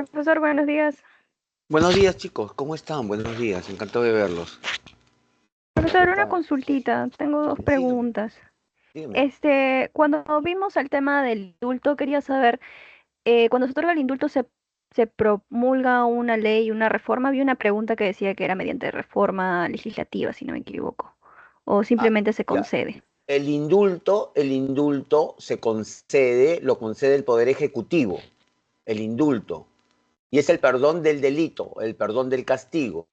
Profesor, buenos días. Buenos días, chicos. ¿Cómo están? Buenos días. Encantado de verlos. ¿Qué Profesor, una tal? consultita. Tengo dos Dígame, preguntas. dígame. Cuando vimos el tema del indulto, quería saber, cuando se otorga el indulto, se promulga una ley, una reforma. Había una pregunta que decía que era mediante reforma legislativa, si no me equivoco, o Ah, simplemente se ya. concede. El indulto se concede, lo concede el Poder Ejecutivo, el indulto. Y es el perdón del delito, el perdón del castigo,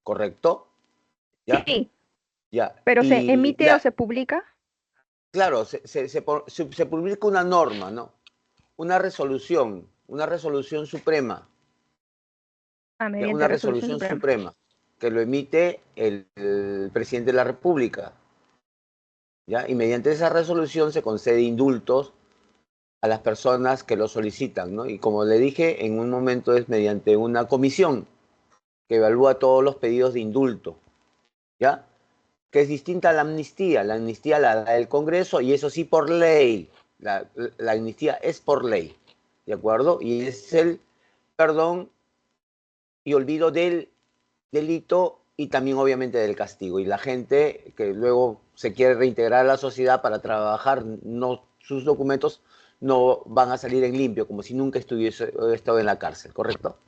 ¿correcto? ¿Ya? Sí, Ya. pero se Y emite o se publica. claro, se publica una norma, ¿no? Una resolución suprema, ya, Mediante una resolución resolución suprema. suprema, que lo emite el presidente de la República. ¿Ya? Y mediante esa resolución se concede indultos a las personas que lo solicitan, ¿no? Y como le dije, en un momento es mediante una comisión que evalúa todos los pedidos de indulto, ¿ya? Que es distinta a la amnistía. La amnistía la da el Congreso y eso sí por ley. La amnistía es por ley, ¿de acuerdo? Y es el perdón y olvido del delito y también obviamente del castigo. Y la gente que luego se quiere reintegrar a la sociedad para trabajar, no, sus documentos no van a salir en limpio, como si nunca estuviese estado en la cárcel, ¿correcto?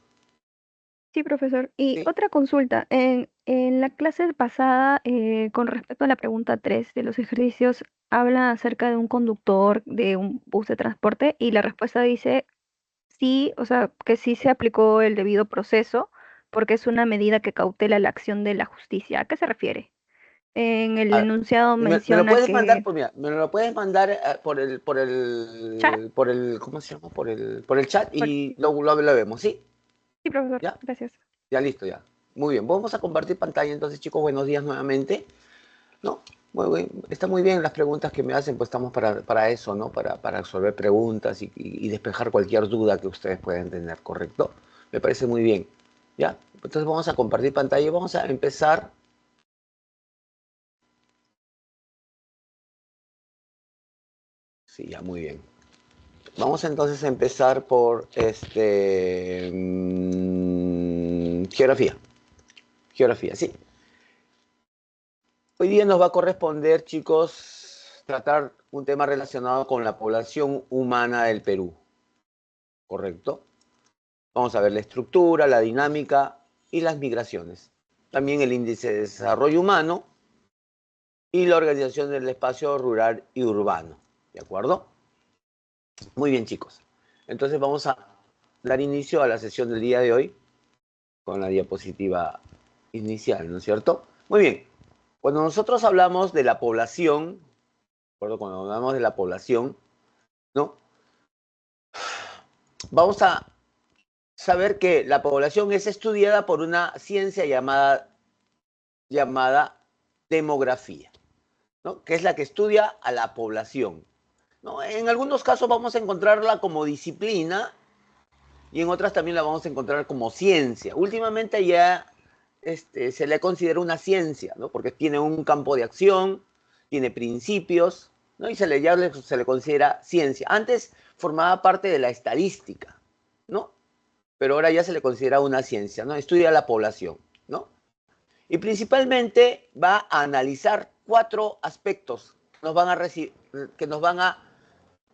Sí, profesor. Y Sí. otra consulta. En la clase pasada, con respecto a la pregunta 3 de los ejercicios, habla acerca de un conductor de un bus de transporte y la respuesta dice sí, o sea, que sí se aplicó el debido proceso porque es una medida que cautela la acción de la justicia. ¿A qué se refiere? En el Ah, enunciado me lo menciona puedes mandar, que... pues mira, me lo puedes mandar Chat. ¿cómo se llama? Por el chat Bueno, y lo vemos, ¿sí? sí, profesor, ¿Ya? gracias. Ya listo, ya. Muy bien, vamos a compartir pantalla entonces, chicos, buenos días nuevamente. No, muy bien. Está muy bien las preguntas que me hacen, pues estamos para eso, ¿no? Para resolver preguntas y despejar cualquier duda que ustedes puedan tener, ¿correcto? Me parece muy bien. ¿Ya? Entonces vamos a compartir pantalla y vamos a empezar. Sí, ya, muy bien. Vamos entonces a empezar por geografía. Geografía, sí. Hoy día nos va a corresponder, chicos, tratar un tema relacionado con la población humana del Perú, ¿correcto? Vamos a ver la estructura, la dinámica y las migraciones. También el índice de desarrollo humano y la organización del espacio rural y urbano. ¿De acuerdo? Muy bien, chicos. Entonces vamos a dar inicio a la sesión del día de hoy con la diapositiva inicial, ¿no es cierto? Muy bien. Cuando nosotros hablamos de la población, ¿de acuerdo? Cuando hablamos de la población, ¿no? Vamos a saber que la población es estudiada por una ciencia llamada demografía, ¿no? Que es la que estudia a la población, ¿no? En algunos casos vamos a encontrarla como disciplina y en otras también la vamos a encontrar como ciencia. Últimamente ya se le considera una ciencia, ¿no? Porque tiene un campo de acción, tiene principios, ¿no? Y se le considera ciencia. Antes formaba parte de la estadística, ¿no? Pero ahora ya se le considera una ciencia, ¿no? Estudia la población, ¿no? Y principalmente va a analizar cuatro aspectos. Que nos van a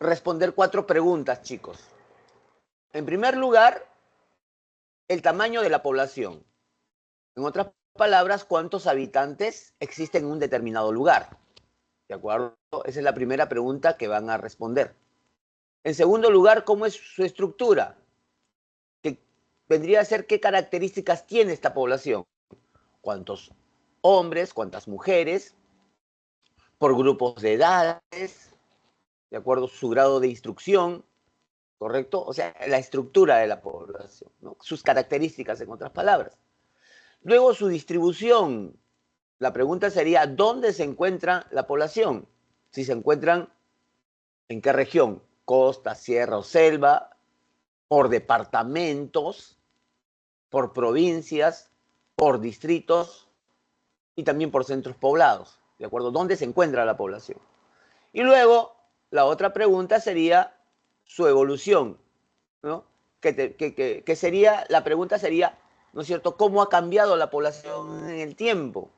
responder cuatro preguntas, chicos. En primer lugar, el tamaño de la población. En otras palabras, cuántos habitantes existen en un determinado lugar. ¿De acuerdo? Esa es la primera pregunta que van a responder. En segundo lugar, ¿cómo es su estructura? ¿Qué vendría a ser qué características tiene esta población? ¿Cuántos hombres, cuántas mujeres? Por grupos de edades, de acuerdo a su grado de instrucción, ¿correcto? O sea, la estructura de la población, ¿no? Sus características, en otras palabras. Luego, su distribución. La pregunta sería, ¿dónde se encuentra la población? Si se encuentran, ¿en qué región? Costa, sierra o selva, por departamentos, por provincias, por distritos y también por centros poblados, ¿de acuerdo? ¿Dónde se encuentra la población? Y luego, la otra pregunta sería su evolución, ¿no? que sería, la pregunta sería, ¿no es cierto?, ¿cómo ha cambiado la población en el tiempo?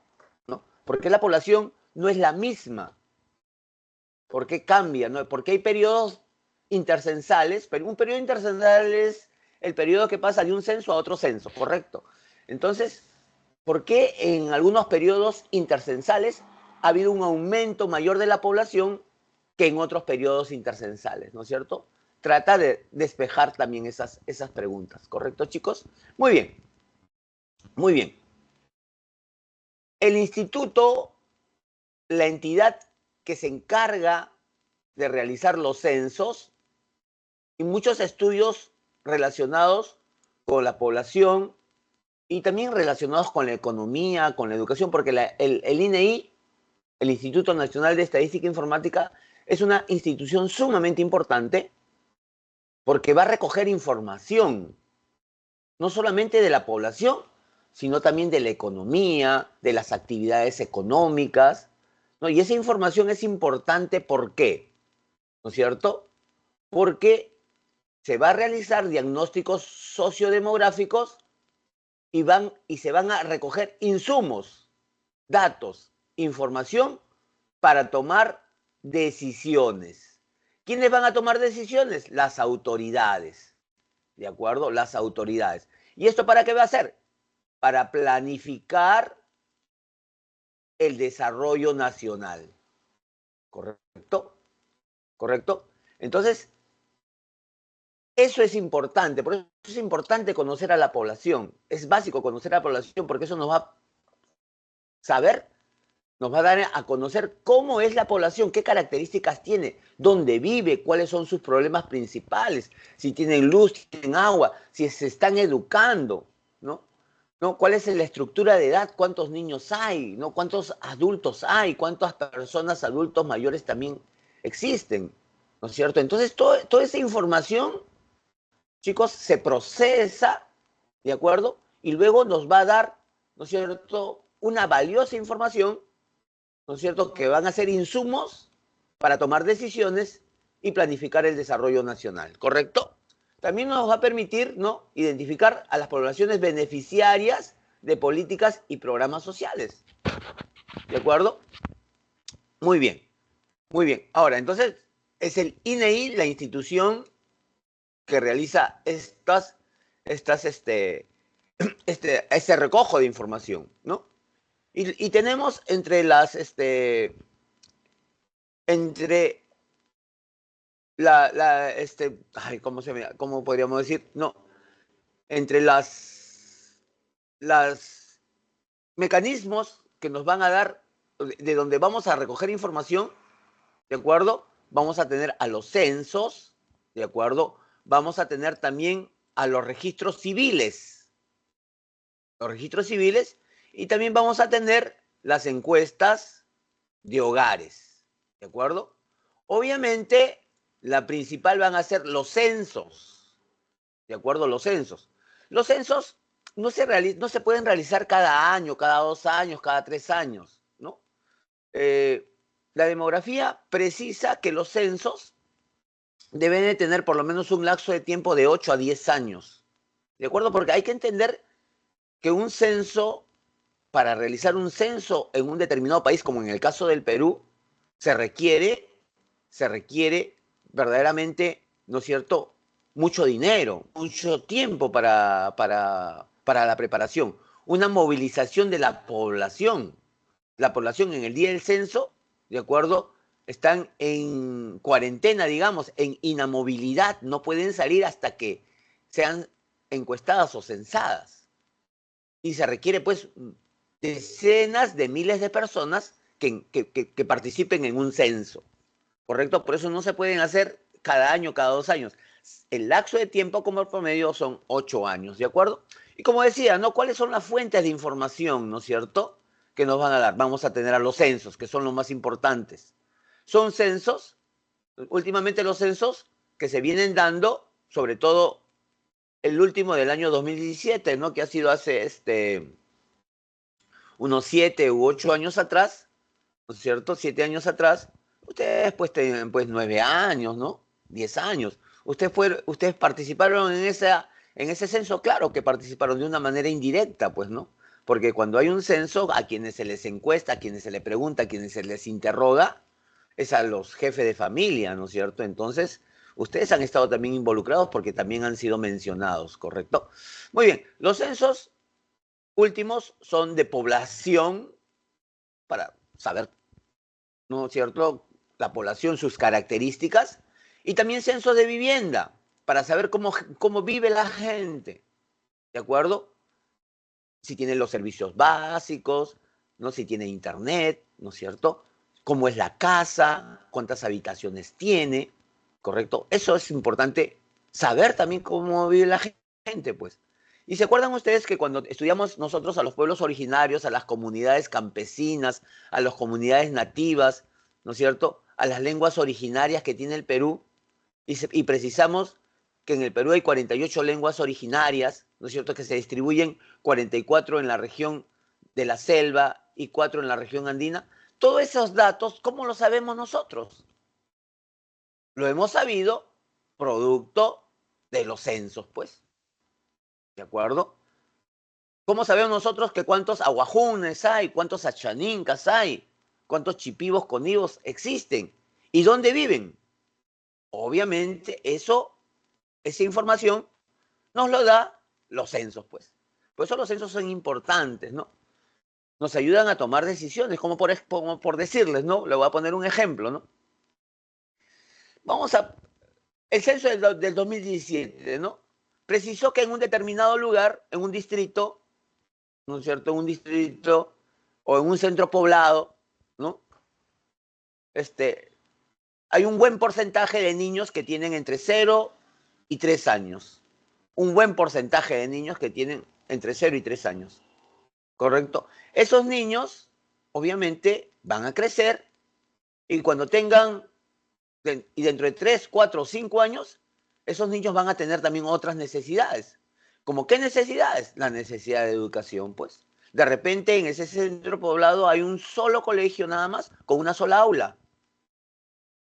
¿No? ¿Por qué la población no es la misma? ¿Por qué cambia? ¿No? Porque hay periodos intercensales, pero un periodo intercensal es el periodo que pasa de un censo a otro censo, ¿correcto? Entonces, ¿por qué en algunos periodos intercensales ha habido un aumento mayor de la población que en otros periodos intercensales? ¿No es cierto? Trata de despejar también esas preguntas, ¿correcto, chicos? Muy bien, muy bien. El instituto, la entidad que se encarga de realizar los censos y muchos estudios relacionados con la población y también relacionados con la economía, con la educación, porque el INEI, el Instituto Nacional de Estadística e Informática, es una institución sumamente importante porque va a recoger información, no solamente de la población, sino también de la economía, de las actividades económicas, ¿no? Y esa información es importante, ¿por qué? ¿No es cierto? Porque se va a realizar diagnósticos sociodemográficos y se van a recoger insumos, datos, información para tomar decisiones. ¿Quiénes van a tomar decisiones? Las autoridades, ¿de acuerdo? Las autoridades. ¿Y esto para qué va a ser? Para planificar el desarrollo nacional. ¿Correcto? ¿Correcto? Entonces, eso es importante, por eso es importante conocer a la población. Es básico conocer a la población porque eso nos va a saber, nos va a dar a conocer cómo es la población, qué características tiene, dónde vive, cuáles son sus problemas principales, si tienen luz, si tienen agua, si se están educando, ¿no? ¿No? ¿Cuál es la estructura de edad? ¿Cuántos niños hay? ¿No? ¿Cuántos adultos hay? ¿Cuántas personas adultos mayores también existen? ¿No es cierto? Entonces, toda esa información, chicos, se procesa, ¿de acuerdo? Y luego nos va a dar, ¿no es cierto?, una valiosa información, ¿no es cierto?, que van a ser insumos para tomar decisiones y planificar el desarrollo nacional, ¿correcto? También nos va a permitir, ¿no?, identificar a las poblaciones beneficiarias de políticas y programas sociales, ¿de acuerdo? Muy bien, muy bien. Ahora, entonces, es el INEI la institución que realiza este recojo de información, ¿no? Y tenemos entre ¿cómo podríamos decir? No, entre las mecanismos que nos van a dar, de donde vamos a recoger información, ¿de acuerdo? Vamos a tener a los censos, ¿de acuerdo? Vamos a tener también a los registros civiles, y también vamos a tener las encuestas de hogares, ¿de acuerdo? Obviamente, la principal van a ser los censos, ¿de acuerdo? Los censos. Los censos no se pueden realizar cada año, cada 2 años, cada 3 años, ¿no? La demografía precisa que los censos deben de tener por lo menos un lapso de tiempo de 8 a 10 años, ¿de acuerdo? Porque hay que entender que para realizar un censo en un determinado país, como en el caso del Perú, se requiere, se requiere verdaderamente, ¿no es cierto?, mucho dinero, mucho tiempo para la preparación, una movilización de la población. La población en el día del censo, ¿de acuerdo?, están en cuarentena, digamos, en inamovilidad, no pueden salir hasta que sean encuestadas o censadas. Y se requiere, pues, decenas de miles de personas que participen en un censo, ¿correcto? Por eso no se pueden hacer cada año, cada 2 años. El lapso de tiempo como promedio son 8 años, ¿de acuerdo? Y como decía, ¿no? ¿Cuáles son las fuentes de información, ¿no es cierto?, que nos van a dar. Vamos a tener a los censos, que son los más importantes. Son censos, últimamente los censos que se vienen dando, sobre todo el último del año 2017, ¿no?, que ha sido hace unos 7 u 8 años atrás, ¿no es cierto? 7 años atrás. Ustedes pues tienen pues 9 años, ¿no? 10 años. Ustedes participaron en ese censo, claro que participaron de una manera indirecta, pues, ¿no? Porque cuando hay un censo, a quienes se les encuesta, a quienes se les pregunta, a quienes se les interroga, es a los jefes de familia, ¿no es cierto? Entonces, ustedes han estado también involucrados porque también han sido mencionados, ¿correcto? Muy bien, los censos últimos son de población para saber, ¿no es cierto?, la población, sus características, y también censos de vivienda, para saber cómo vive la gente, ¿de acuerdo? Si tiene los servicios básicos, ¿no? Si tiene internet, ¿no es cierto? Cómo es la casa, cuántas habitaciones tiene, ¿correcto? Eso es importante saber también cómo vive la gente, pues. Y se acuerdan ustedes que cuando estudiamos nosotros a los pueblos originarios, a las comunidades campesinas, a las comunidades nativas, ¿no es cierto? A las lenguas originarias que tiene el Perú, y precisamos que en el Perú hay 48 lenguas originarias, ¿no es cierto?, que se distribuyen 44 en la región de la selva y 4 en la región andina. Todos esos datos, ¿cómo los sabemos nosotros? Lo hemos sabido producto de los censos, pues, ¿de acuerdo? ¿Cómo sabemos nosotros que cuántos aguajunes hay, cuántos achanincas hay, cuántos chipivos conivos existen y dónde viven? Obviamente esa información nos lo da los censos, pues. Por eso los censos son importantes, ¿no? Nos ayudan a tomar decisiones, como por decirles, ¿no? Le voy a poner un ejemplo, ¿no? Vamos a... El censo del 2017, ¿no? Precisó que en un determinado lugar, en un distrito, ¿no es cierto?, en un distrito o en un centro poblado, ¿no? Hay un buen porcentaje de niños que tienen entre 0 y 3 años. Un buen porcentaje de niños que tienen entre 0 y 3 años. ¿Correcto? Esos niños, obviamente, van a crecer y cuando tengan, y dentro de 3, 4 o 5 años, esos niños van a tener también otras necesidades. ¿Cómo qué necesidades? La necesidad de educación, pues. De repente en ese centro poblado hay un solo colegio nada más, con una sola aula.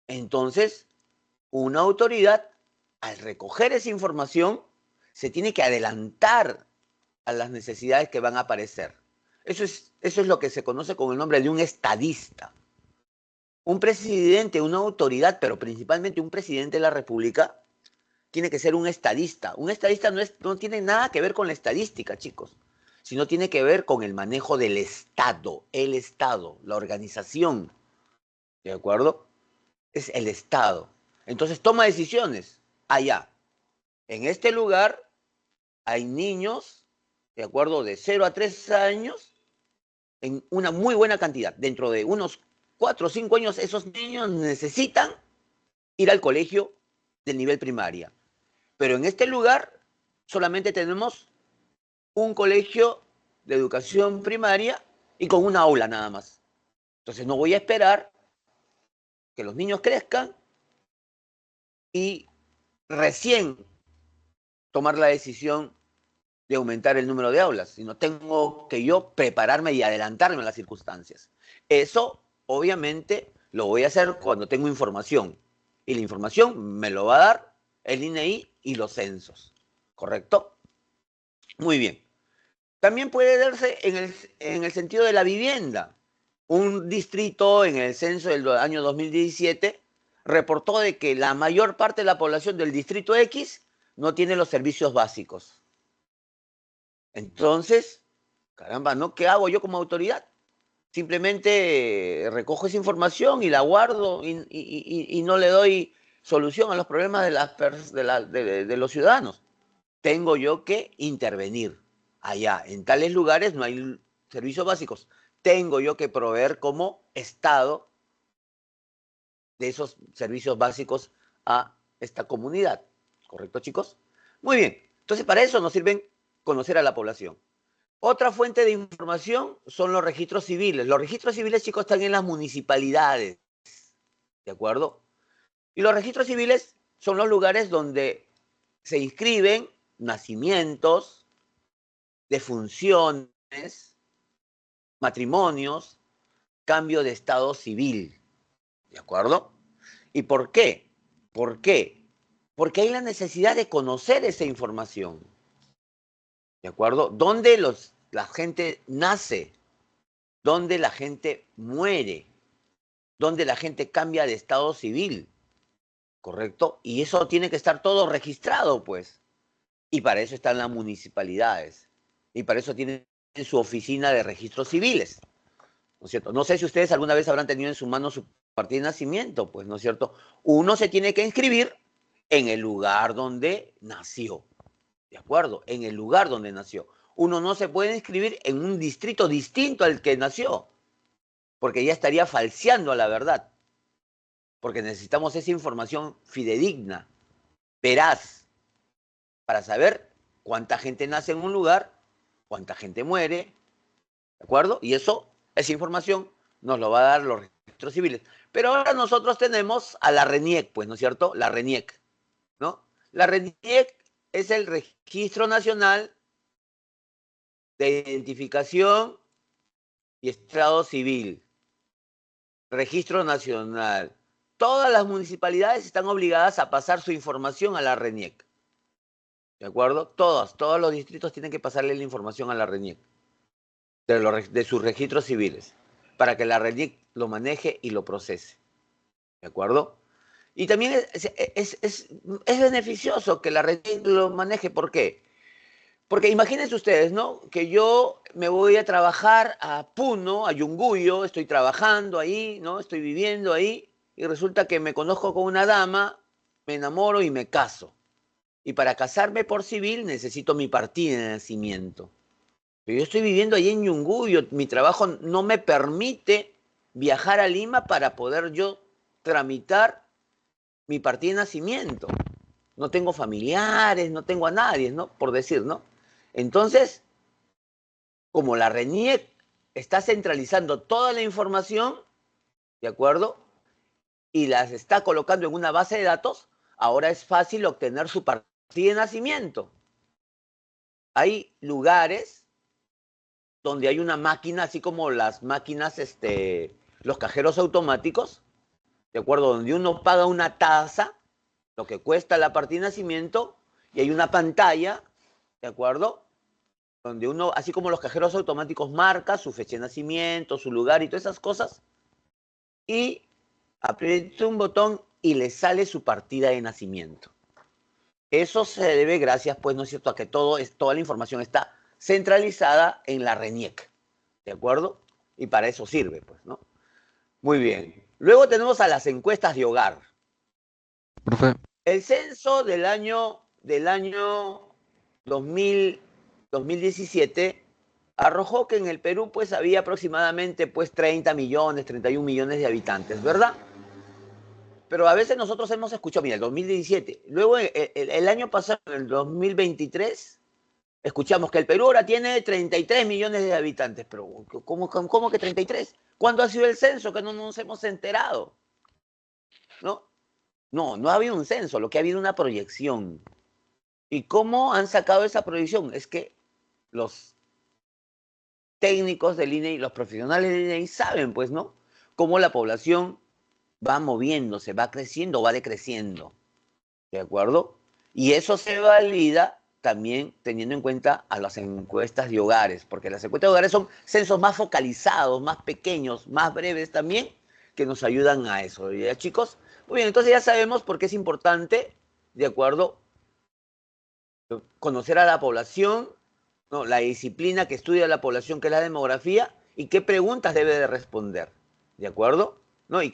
Entonces, una autoridad, al recoger esa información, se tiene que adelantar a las necesidades que van a aparecer. Eso es lo que se conoce con el nombre de un estadista. Un presidente, una autoridad, pero principalmente un presidente de la República, tiene que ser un estadista. Un estadista no tiene nada que ver con la estadística, chicos, sino tiene que ver con el manejo del Estado, la organización, ¿de acuerdo? Es el Estado. Entonces toma decisiones. Allá, en este lugar, hay niños, ¿de acuerdo?, de 0 a 3 años, en una muy buena cantidad. Dentro de unos 4 o 5 años, esos niños necesitan ir al colegio del nivel primaria. Pero en este lugar solamente tenemos un colegio de educación primaria y con una aula nada más. Entonces no voy a esperar que los niños crezcan y recién tomar la decisión de aumentar el número de aulas, sino tengo que yo prepararme y adelantarme a las circunstancias. Eso, obviamente, lo voy a hacer cuando tengo información. Y la información me lo va a dar el INEI y los censos. ¿Correcto? Muy bien. También puede darse en el sentido de la vivienda. Un distrito en el censo del año 2017 reportó de que la mayor parte de la población del distrito X no tiene los servicios básicos. Entonces, caramba, ¿no? ¿Qué hago yo como autoridad? Simplemente recojo esa información y la guardo y no le doy solución a los problemas de los ciudadanos. Tengo yo que intervenir. Allá, en tales lugares no hay servicios básicos. Tengo yo que proveer como Estado de esos servicios básicos a esta comunidad. ¿Correcto, chicos? Muy bien. Entonces, para eso nos sirven conocer a la población. Otra fuente de información son los registros civiles. Los registros civiles, chicos, están en las municipalidades, ¿de acuerdo? Y los registros civiles son los lugares donde se inscriben nacimientos, defunciones, matrimonios, cambio de estado civil, ¿de acuerdo? ¿Y por qué? ¿Por qué? Porque hay la necesidad de conocer esa información. ¿De acuerdo? ¿Dónde la gente nace? ¿Dónde la gente muere? ¿Dónde la gente cambia de estado civil? ¿Correcto? Y eso tiene que estar todo registrado, pues. Y para eso están las municipalidades. Y para eso tienen su oficina de registros civiles. ¿No es cierto? No sé si ustedes alguna vez habrán tenido en su mano su partida de nacimiento, pues, ¿no es cierto? Uno se tiene que inscribir en el lugar donde nació. ¿De acuerdo? En el lugar donde nació. Uno no se puede inscribir en un distrito distinto al que nació, porque ya estaría falseando a la verdad. Porque necesitamos esa información fidedigna, veraz, para saber cuánta gente nace en un lugar, cuánta gente muere, ¿de acuerdo? Y esa información nos lo va a dar los registros civiles. Pero ahora nosotros tenemos a la RENIEC, pues, ¿no es cierto? La RENIEC, ¿no? La RENIEC es el Registro Nacional de Identificación y Estado Civil. Registro Nacional. Todas las municipalidades están obligadas a pasar su información a la RENIEC. ¿De acuerdo? Todos los distritos tienen que pasarle la información a la RENIEC de sus registros civiles para que la RENIEC lo maneje y lo procese. ¿De acuerdo? Y también es beneficioso que la RENIEC lo maneje. ¿Por qué? Porque imagínense ustedes, ¿no? Que yo me voy a trabajar a Puno, a Yunguyo, estoy trabajando ahí, ¿no? Estoy viviendo ahí y resulta que me conozco con una dama, me enamoro y me caso. Y para casarme por civil necesito mi partida de nacimiento. Pero yo estoy viviendo ahí en Yunguyo, mi trabajo no me permite viajar a Lima para poder yo tramitar mi partida de nacimiento. No tengo familiares, no tengo a nadie, ¿no? Por decir, ¿no? Entonces, como la RENIEC está centralizando toda la información, ¿de acuerdo? Y las está colocando en una base de datos, ahora es fácil obtener su partida de nacimiento. Hay lugares donde hay una máquina, así como las máquinas, los cajeros automáticos, ¿de acuerdo? Donde uno paga una tasa, lo que cuesta la partida de nacimiento, y hay una pantalla, ¿de acuerdo? Donde uno, así como los cajeros automáticos, marca su fecha de nacimiento, su lugar y todas esas cosas, y aprieta un botón y le sale su partida de nacimiento. Eso se debe gracias, pues, ¿no es cierto?, a que toda la información está centralizada en la RENIEC, ¿de acuerdo? Y para eso sirve, pues, ¿no? Muy bien. Luego tenemos a las encuestas de hogar. Profe, El censo del año 2000, 2017 arrojó que en el Perú pues había aproximadamente pues 30 millones, 31 millones de habitantes, ¿verdad? Pero a veces nosotros hemos escuchado, mira, el 2017, luego el año pasado, en el 2023, escuchamos que el Perú ahora tiene 33 millones de habitantes, pero ¿cómo que 33? ¿Cuándo ha sido el censo? Que no nos hemos enterado, ¿no? No ha habido un censo, lo que ha habido una proyección. ¿Y cómo han sacado esa proyección? Es que los técnicos del INEI, los profesionales del INEI saben, pues, ¿no? Cómo la población va moviéndose, va creciendo, va decreciendo, ¿de acuerdo? Y eso se valida también teniendo en cuenta a las encuestas de hogares, porque las encuestas de hogares son censos más focalizados, más pequeños, más breves también, que nos ayudan a eso. ¿Ya, chicos? Muy bien, entonces ya sabemos por qué es importante, ¿de acuerdo?, conocer a la población, ¿no?, la disciplina que estudia la población, que es la demografía, y qué preguntas debe de responder, ¿de acuerdo? ¿No? Y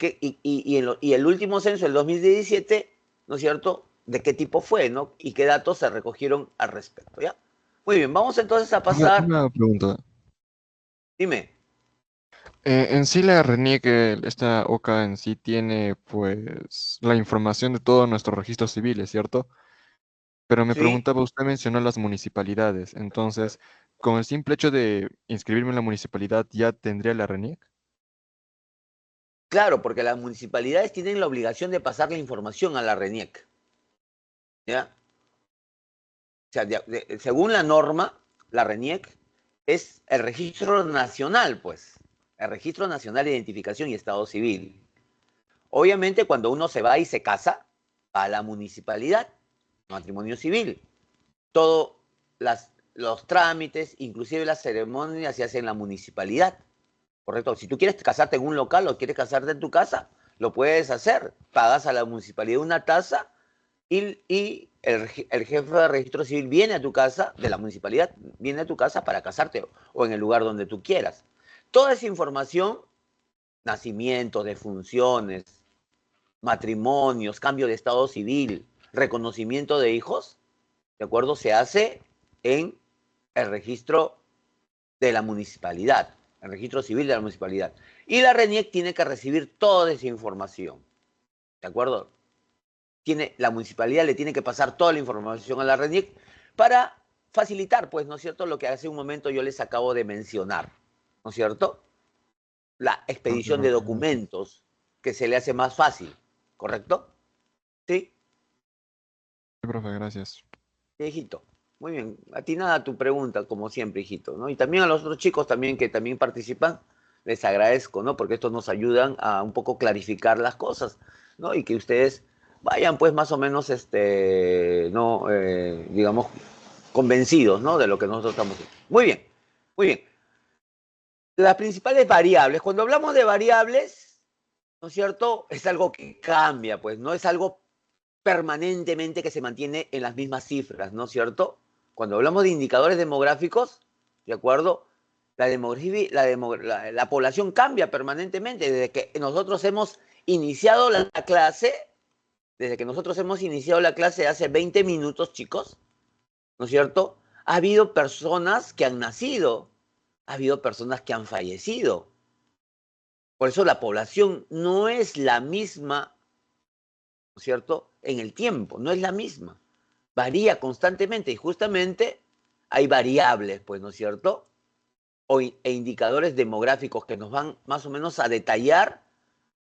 el último censo, el 2017, ¿no es cierto?, ¿de qué tipo fue, no? Y qué datos se recogieron al respecto, ¿ya? Muy bien, vamos entonces a profe, pasar, una pregunta. dime, En sí la RENIEC, esta OCA en sí tiene pues la información de todos nuestros registros civiles, ¿cierto? Pero me ¿sí? preguntaba, usted mencionó las municipalidades, entonces, ¿con el simple hecho de inscribirme en la municipalidad ya tendría la RENIEC? Claro, porque las municipalidades tienen la obligación de pasar la información a la RENIEC, ¿ya? O sea, según la norma, la RENIEC es el registro nacional, pues, el registro nacional de identificación y estado civil. Obviamente, cuando uno se va y se casa, va a la municipalidad, matrimonio civil. Todos los trámites, inclusive las ceremonias, se hacen en la municipalidad. ¿Correcto? Si tú quieres casarte en un local o quieres casarte en tu casa, lo puedes hacer. Pagas a la municipalidad una tasa y el jefe de registro civil viene a tu casa, de la municipalidad, viene a tu casa para casarte o en el lugar donde tú quieras. Toda esa información, nacimientos, defunciones, matrimonios, cambio de estado civil, reconocimiento de hijos, ¿de acuerdo? Se hace en el registro de la municipalidad, el registro civil de la municipalidad. Y la RENIEC tiene que recibir toda esa información, ¿de acuerdo? La municipalidad le tiene que pasar toda la información a la RENIEC para facilitar, pues, ¿no es cierto?, lo que hace un momento yo les acabo de mencionar, ¿no es cierto? La expedición de documentos, que se le hace más fácil, ¿correcto? ¿Sí? Sí, profe, gracias. Sí, hijito. Muy bien, atinada tu pregunta, como siempre, hijito, ¿no? Y también a los otros chicos también que también participan, les agradezco, ¿no? Porque estos nos ayudan a un poco clarificar las cosas, ¿no? Y que ustedes vayan, pues, más o menos, no, digamos, convencidos, ¿no? De lo que nosotros estamos haciendo. Muy bien, muy bien. Las principales variables, cuando hablamos de variables, ¿no es cierto? Es algo que cambia, pues, no es algo permanentemente que se mantiene en las mismas cifras, ¿no es cierto? Cuando hablamos de indicadores demográficos, ¿de acuerdo? La población cambia permanentemente. Desde que nosotros hemos iniciado la clase, hace 20 minutos, chicos, ¿no es cierto? Ha habido personas que han nacido, ha habido personas que han fallecido. Por eso la población no es la misma, ¿no es cierto?, en el tiempo, no es la misma. Varía constantemente y justamente hay variables, pues, ¿no es cierto?, e indicadores demográficos que nos van más o menos a detallar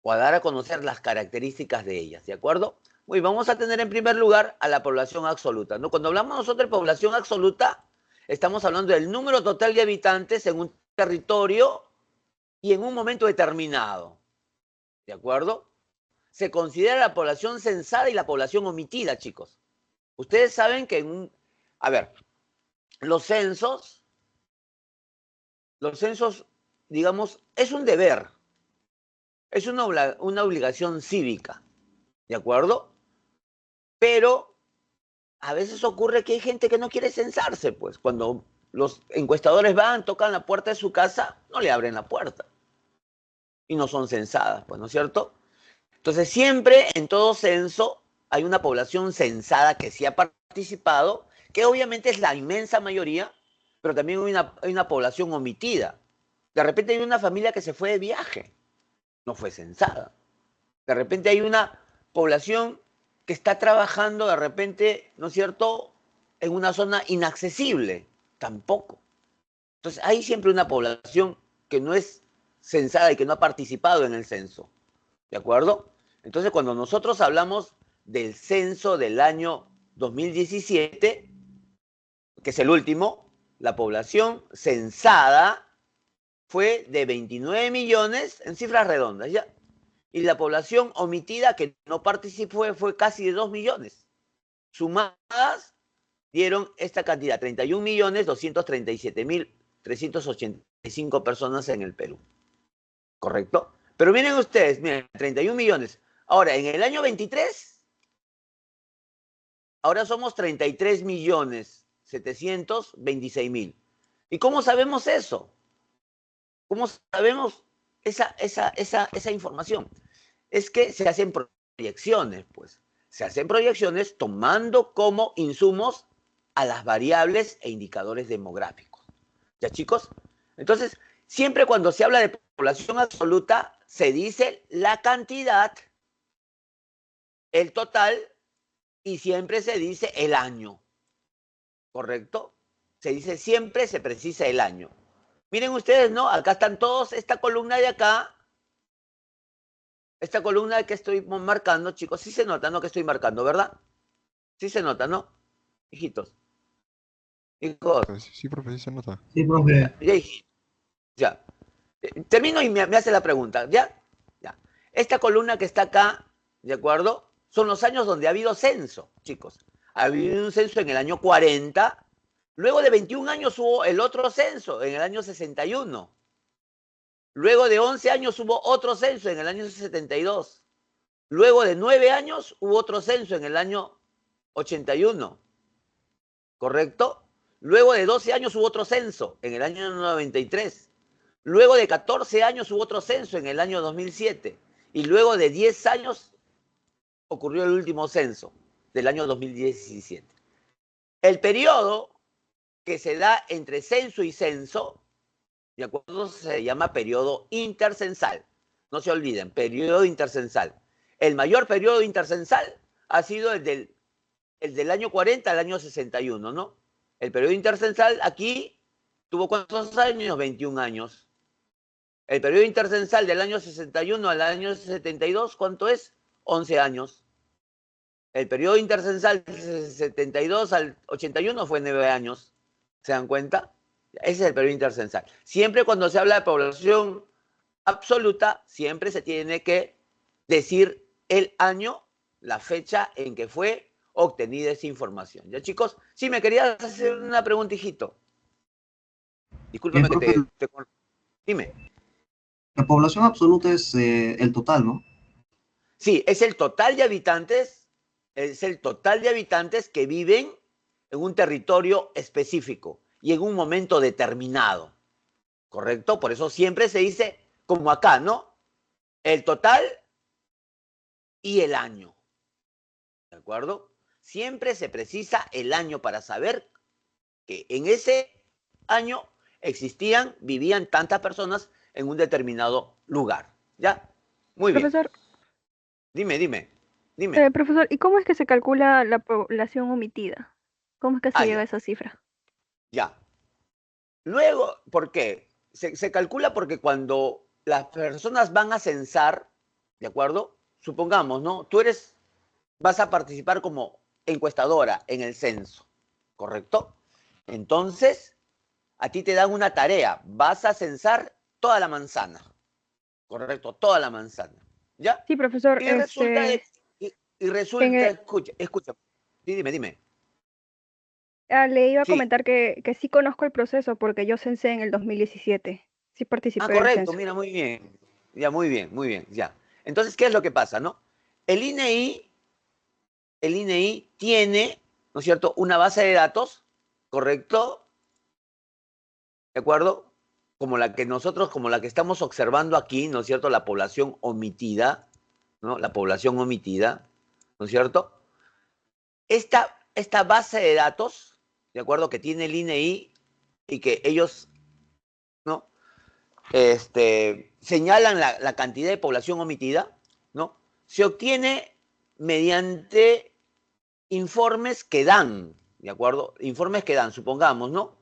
o a dar a conocer las características de ellas, ¿de acuerdo? Muy, vamos a tener en primer lugar a la población absoluta, ¿no? Cuando hablamos nosotros de población absoluta, estamos hablando del número total de habitantes en un territorio y en un momento determinado, ¿de acuerdo? Se considera la población censada y la población omitida, chicos. Ustedes saben que a ver, los censos, digamos, es un deber, es una obligación cívica, ¿de acuerdo? Pero a veces ocurre que hay gente que no quiere censarse, pues. Cuando los encuestadores van, tocan la puerta de su casa, no le abren la puerta. Y no son censadas, pues, ¿no es cierto? Entonces, siempre en todo censo hay una población censada que sí ha participado, que obviamente es la inmensa mayoría, pero también hay una población omitida. De repente hay una familia que se fue de viaje, no fue censada. De repente hay una población que está trabajando, de repente, ¿no es cierto?, en una zona inaccesible, tampoco. Entonces, hay siempre una población que no es censada y que no ha participado en el censo, ¿de acuerdo? Entonces, cuando nosotros hablamos del censo del año 2017, que es el último, la población censada fue de 29 millones en cifras redondas, ¿ya? Y la población omitida que no participó fue casi de 2 millones. Sumadas dieron esta cantidad, 31.237.385 personas en el Perú. ¿Correcto? Pero miren ustedes, miren, 31 millones. Ahora, en el año 23, ahora somos 33.726.000. ¿Y cómo sabemos eso? ¿Cómo sabemos esa información? Es que se hacen proyecciones, pues. Se hacen proyecciones tomando como insumos a las variables e indicadores demográficos. ¿Ya, chicos? Entonces, siempre cuando se habla de población absoluta, se dice la cantidad, el total, y siempre se dice el año. ¿Correcto? Siempre se precisa el año. Miren ustedes, ¿no? Acá están todos, esta columna de acá, esta columna que estoy marcando, chicos, sí se nota, ¿no? Que estoy marcando, ¿verdad? Sí se nota, ¿no? Hijitos. Hijos. Sí, profe, sí se nota. Sí, profe. Ya, hijitos. Ya. Termino y me hace la pregunta, ¿ya? Ya. Esta columna que está acá, ¿de acuerdo? Son los años donde ha habido censo, chicos. Había un censo en el año 40. Luego de 21 años hubo el otro censo en el año 61. Luego de 11 años hubo otro censo en el año 72. Luego de 9 años hubo otro censo en el año 81. ¿Correcto? Luego de 12 años hubo otro censo en el año 93. Luego de 14 años hubo otro censo en el año 2007. Y luego de 10 años ocurrió el último censo del año 2017. El periodo que se da entre censo y censo, ¿de acuerdo? Se llama periodo intercensal. No se olviden, periodo intercensal. El mayor periodo intercensal ha sido el del año 40 al año 61, ¿no? El periodo intercensal aquí tuvo ¿cuántos años? 21 años. El periodo intercensal del año 61 al año 72, ¿cuánto es? 11 años. El periodo intercensal del 72 al 81 fue 9 años. ¿Se dan cuenta? Ese es el periodo intercensal. Siempre cuando se habla de población absoluta, siempre se tiene que decir el año, la fecha en que fue obtenida esa información. ¿Ya, chicos? Sí, me querías hacer una pregunta, hijito. Discúlpame que Profe, Dime. la población absoluta es el total, ¿no? Sí, es el total de habitantes, que viven en un territorio específico y en un momento determinado. ¿Correcto? Por eso siempre se dice, como acá, ¿no? El total y el año. ¿De acuerdo? Siempre se precisa el año para saber que en ese año vivían tantas personas en un determinado lugar. ¿Ya? Muy bien. Profesor, Dime. profesor, ¿y cómo es que se calcula la población omitida? ¿Cómo es que se llega a Ya, esa cifra? ya. Luego, ¿por qué? Se calcula porque cuando las personas van a censar, ¿de acuerdo? Supongamos, ¿no? Vas a participar como encuestadora en el censo, ¿correcto? Entonces, a ti te dan una tarea, vas a censar toda la manzana, ¿correcto? Toda la manzana, ¿ya? Sí, profesor, Y resulta, en el- escucha, sí, dime, le iba a sí. comentar que sí conozco el proceso porque yo censé en el 2017. Sí Ah, participé del correcto, censo. mira, muy bien. Ya, muy bien, ya. Entonces, ¿qué es lo que pasa, no? El INEI, el INEI tiene, ¿no es cierto?, una base de datos, ¿correcto? ¿De acuerdo? Como la que estamos observando aquí, ¿no es cierto? La población omitida, ¿no? La población omitida, ¿no es cierto? Esta base de datos, ¿de acuerdo? Que tiene el INEI y que ellos, ¿no? Señalan la cantidad de población omitida, ¿no? Se obtiene mediante informes que dan, ¿de acuerdo? Informes que dan, supongamos, ¿no?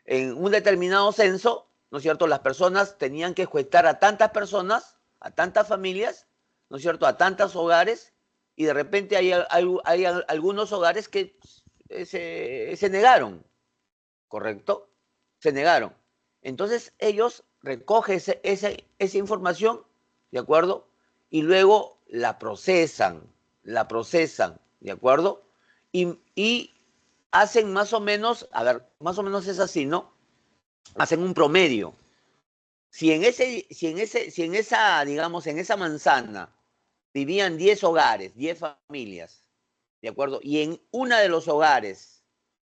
En un determinado censo, ¿no es cierto? Las personas tenían que encuestar a tantas personas, a tantas familias, ¿no es cierto? A tantos hogares, y de repente hay algunos hogares que se negaron, ¿correcto? Se negaron. Entonces ellos recogen esa información, ¿de acuerdo? Y luego la procesan, ¿de acuerdo? Y hacen más o menos, a ver, más o menos es así, ¿no? Hacen un promedio. Digamos, en esa manzana vivían 10 hogares, 10 familias, ¿de acuerdo? Y en una de los hogares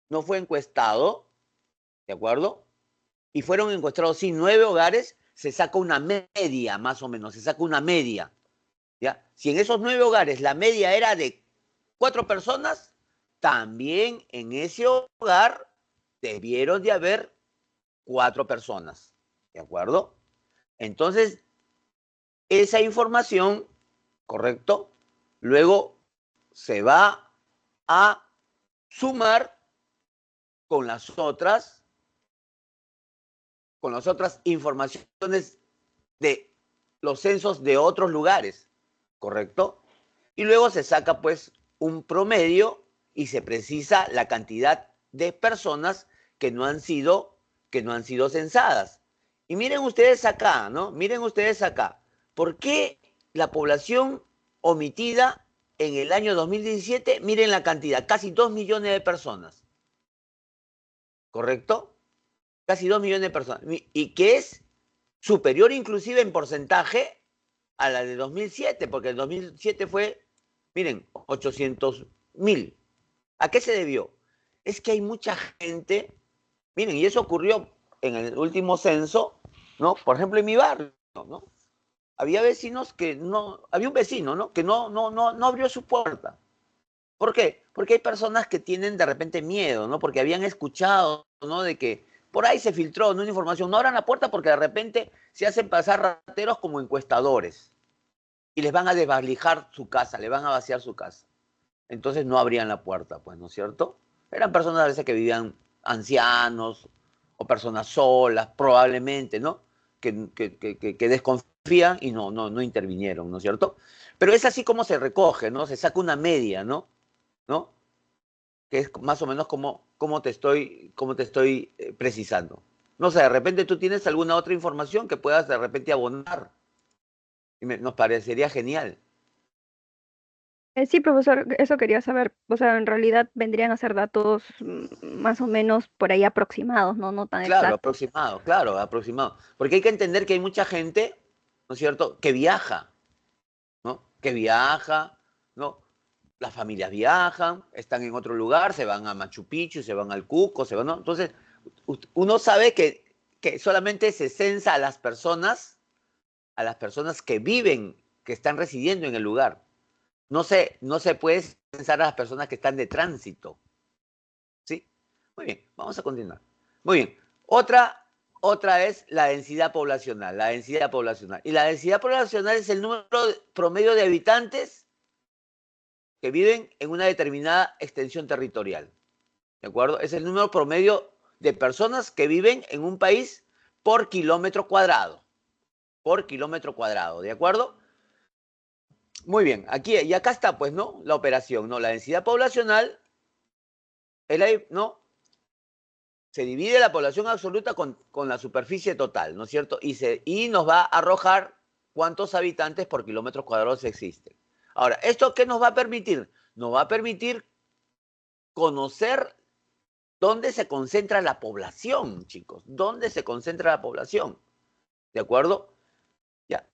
no fue encuestado, ¿de acuerdo? Y fueron encontrados, sí, 9 hogares, se saca una media, más o menos, se saca una media, ¿ya? Si en esos 9 hogares la media era de 4 personas, también en ese hogar debieron de haber 4 personas, ¿de acuerdo? Entonces, esa información, ¿correcto? Luego se va a sumar con las otras informaciones de los censos de otros lugares, ¿correcto? Y luego se saca pues un promedio y se precisa la cantidad de personas que no han sido censadas. Y miren ustedes acá, ¿no? Miren ustedes acá. ¿Por qué la población omitida en el año 2017, miren la cantidad, casi 2 millones de personas. ¿Correcto? Casi 2 millones de personas. Y que es superior inclusive en porcentaje a la de 2007, porque el 2007 fue, miren, 800.000. ¿A qué se debió? Es que hay mucha gente, miren, y eso ocurrió en el último censo, ¿no? Por ejemplo, en mi barrio, ¿no? Había vecinos que no, había un vecino, ¿no? Que no abrió su puerta. ¿Por qué? Porque hay personas que tienen de repente miedo, ¿no? Porque habían escuchado, ¿no? De que por ahí se filtró, ¿no? Una información. No abran la puerta porque de repente se hacen pasar rateros como encuestadores y les van a desvalijar su casa, les van a vaciar su casa. Entonces no abrían la puerta, pues, ¿no es cierto? Eran personas a veces que vivían ancianos o personas solas, probablemente, ¿no? Que desconfían y no intervinieron, ¿no es cierto? Pero es así como se recoge, ¿no? Se saca una media, ¿no? Que es más o menos como te estoy precisando. No sé, de repente tú tienes alguna otra información que puedas de repente abonar. Y nos parecería genial. Sí, profesor, eso quería saber. O sea, en realidad vendrían a ser datos más o menos por ahí aproximados, ¿no? No tan Claro, exactos. aproximado, claro, aproximado. Porque hay que entender que hay mucha gente, ¿no es cierto?, que viaja, ¿no? Que viaja, ¿no? Las familias viajan, están en otro lugar, se van a Machu Picchu, se van al Cusco, se van, ¿no? Entonces, uno sabe que solamente se censa a las personas que viven, que están residiendo en el lugar. No se puede censar a las personas que están de tránsito, ¿sí? Muy bien, vamos a continuar. Muy bien. Otra es la densidad poblacional, la densidad poblacional. Y la densidad poblacional es el número promedio de habitantes que viven en una determinada extensión territorial. ¿De acuerdo? Es el número promedio de personas que viven en un país por kilómetro cuadrado. Por kilómetro cuadrado, ¿de acuerdo? Muy bien, aquí y acá está, pues, ¿no? La operación, ¿no? La densidad poblacional, ¿no? Se divide la población absoluta con la superficie total, ¿no es cierto? Y nos va a arrojar cuántos habitantes por kilómetros cuadrados existen. Ahora, ¿esto qué nos va a permitir? Nos va a permitir conocer dónde se concentra la población, chicos. ¿Dónde se concentra la población? ¿De acuerdo? Ya.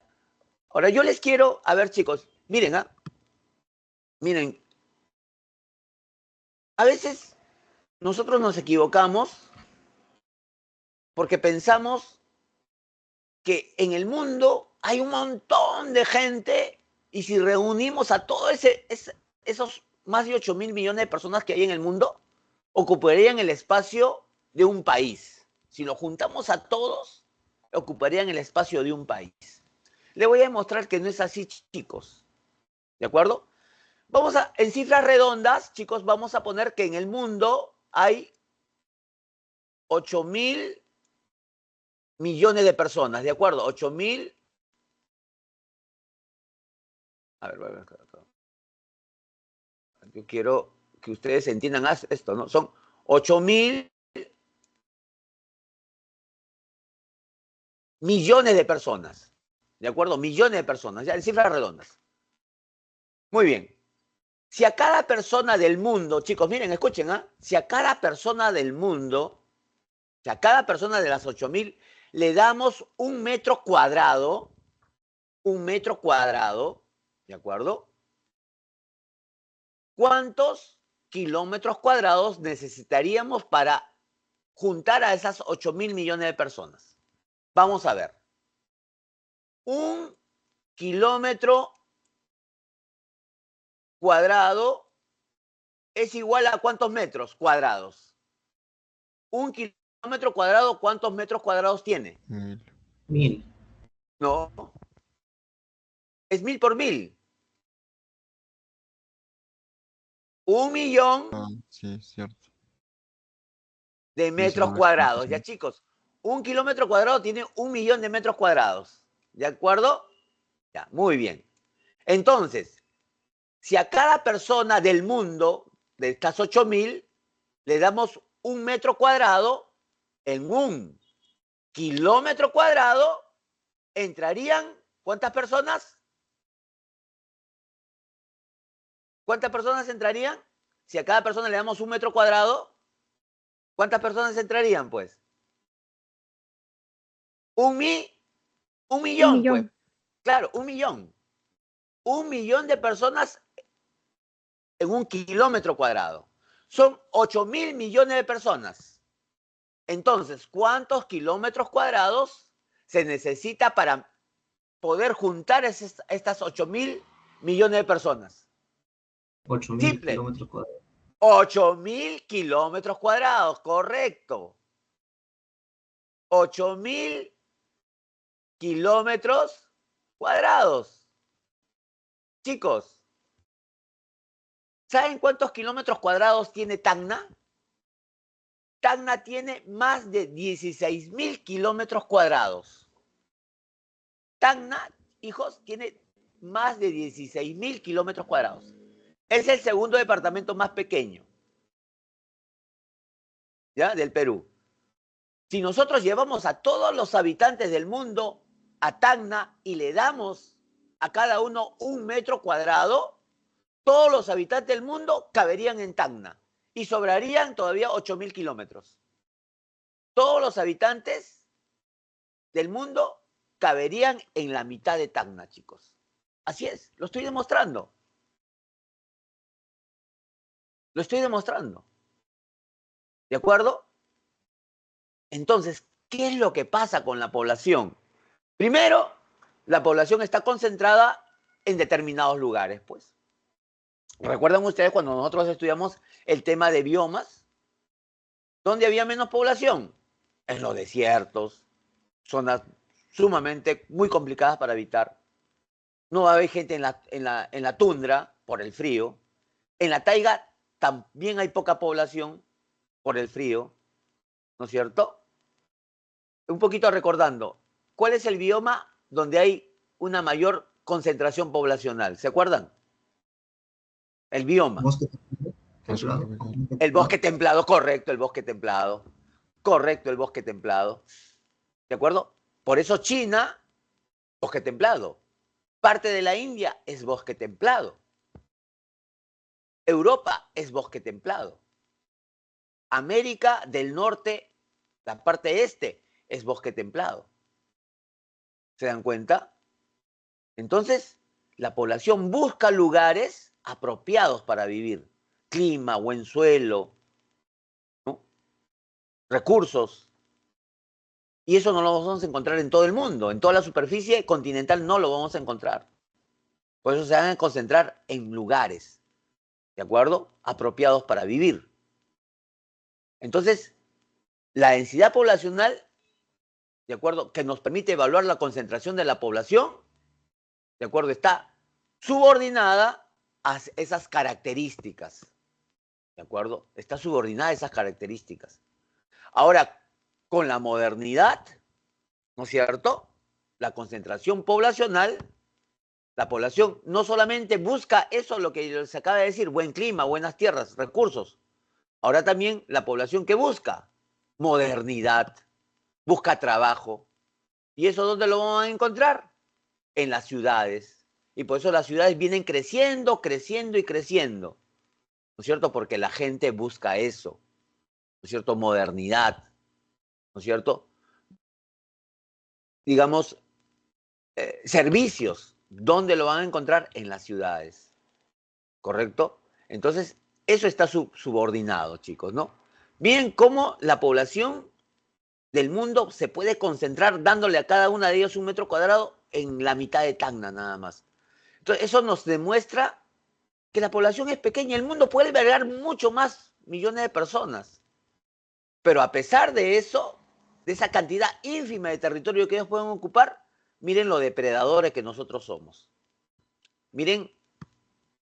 Ahora, yo les quiero, a ver, chicos, miren, miren, a veces nosotros nos equivocamos porque pensamos que en el mundo hay un montón de gente y si reunimos a todos esos más de 8.000 millones de personas que hay en el mundo, ocuparían el espacio de un país. Si lo juntamos a todos, ocuparían el espacio de un país. Le voy a demostrar que no es así, chicos. ¿De acuerdo? En cifras redondas, chicos, vamos a poner que en el mundo hay 8.000 millones de personas, ¿de acuerdo? 8.000. A ver. Yo quiero que ustedes entiendan esto, ¿no? Son 8.000 millones de personas, ¿de acuerdo? Millones de personas, ya en cifras redondas. Muy bien. Si a cada persona del mundo, chicos, miren, escuchen, si a cada persona del mundo, si a cada persona de las 8.000 le damos un metro cuadrado, ¿de acuerdo? ¿Cuántos kilómetros cuadrados necesitaríamos para juntar a esas 8.000 millones de personas? Vamos a ver. Un kilómetro cuadrado es igual a ¿cuántos metros cuadrados? Un kilómetro cuadrado, ¿cuántos metros cuadrados tiene? 1000. No, es 1.000 por 1.000. 1.000.000 Ah, sí, cierto. de Sí, sí, metros lo explico, cuadrados. Ya, sí. chicos, un kilómetro cuadrado tiene 1.000.000 de metros cuadrados. ¿De acuerdo? Ya, muy bien. Entonces, si a cada persona del mundo, de estas 8.000, le damos un metro cuadrado, en un kilómetro cuadrado entrarían, ¿cuántas personas? ¿Cuántas personas entrarían? Si a cada persona le damos 1 metro cuadrado, ¿cuántas personas entrarían, pues? Un Un millón, pues. millón. Claro, 1 millón. 1 millón de personas en 1 kilómetro cuadrado. Son 8.000 millones de personas. Entonces, ¿cuántos kilómetros cuadrados se necesita para poder juntar estas 8.000 millones de personas? 8.000 Simple. kilómetros cuadrados. 8.000 kilómetros cuadrados, correcto. 8.000 kilómetros cuadrados. Chicos, ¿saben cuántos kilómetros cuadrados tiene Tacna? Tacna tiene más de 16.000 kilómetros cuadrados. Tacna, hijos, tiene más de 16.000 kilómetros cuadrados. Es el segundo departamento más pequeño, ¿ya? Del Perú. Si nosotros llevamos a todos los habitantes del mundo a Tacna y le damos a cada uno 1 metro cuadrado, todos los habitantes del mundo caberían en Tacna y sobrarían todavía 8.000 kilómetros. Todos los habitantes del mundo caberían en la mitad de Tacna, chicos. Así es, lo estoy demostrando. Lo estoy demostrando. ¿De acuerdo? Entonces, ¿qué es lo que pasa con la población? Primero, la población está concentrada en determinados lugares, pues. ¿Recuerdan ustedes cuando nosotros estudiamos el tema de biomas? ¿Dónde había menos población? En los desiertos, zonas sumamente muy complicadas para habitar. No va a haber gente en la tundra por el frío. En la taiga también hay poca población por el frío, ¿no es cierto? Un poquito recordando, ¿cuál es el bioma donde hay una mayor concentración poblacional? ¿Se acuerdan? El bioma. Bosque Más templado. tropical. El bosque templado, correcto, el bosque templado. Correcto, el bosque templado. ¿De acuerdo? Por eso China, bosque templado. Parte de la India es bosque templado. Europa es bosque templado. América del Norte, la parte este, es bosque templado. ¿Se dan cuenta? Entonces, la población busca lugares apropiados para vivir. Clima, buen suelo, ¿no? Recursos. Y eso no lo vamos a encontrar en todo el mundo. En toda la superficie continental no lo vamos a encontrar. Por eso se van a concentrar en lugares, ¿de acuerdo? Apropiados para vivir. Entonces, la densidad poblacional, ¿de acuerdo? Que nos permite evaluar la concentración de la población, ¿de acuerdo? Está subordinada a esas características, ¿de acuerdo? Está subordinada a esas características. Ahora, con la modernidad, ¿no es cierto? La concentración poblacional, la población no solamente busca eso, lo que les acaba de decir, buen clima, buenas tierras, recursos. Ahora también la población que busca modernidad, busca trabajo. ¿Y eso dónde lo vamos a encontrar? En las ciudades. Y por eso las ciudades vienen creciendo, creciendo y creciendo. ¿No es cierto? Porque la gente busca eso. ¿No es cierto? Modernidad. ¿No es cierto? Digamos, servicios. ¿Dónde lo van a encontrar? En las ciudades. ¿Correcto? Entonces, eso está subordinado, chicos, ¿no? Miren cómo la población del mundo se puede concentrar dándole a cada una de ellos 1 metro cuadrado en la mitad de Tacna nada más. Entonces, eso nos demuestra que la población es pequeña. El mundo puede albergar mucho más millones de personas. Pero a pesar de eso, de esa cantidad ínfima de territorio que ellos pueden ocupar, miren lo depredadores que nosotros somos. Miren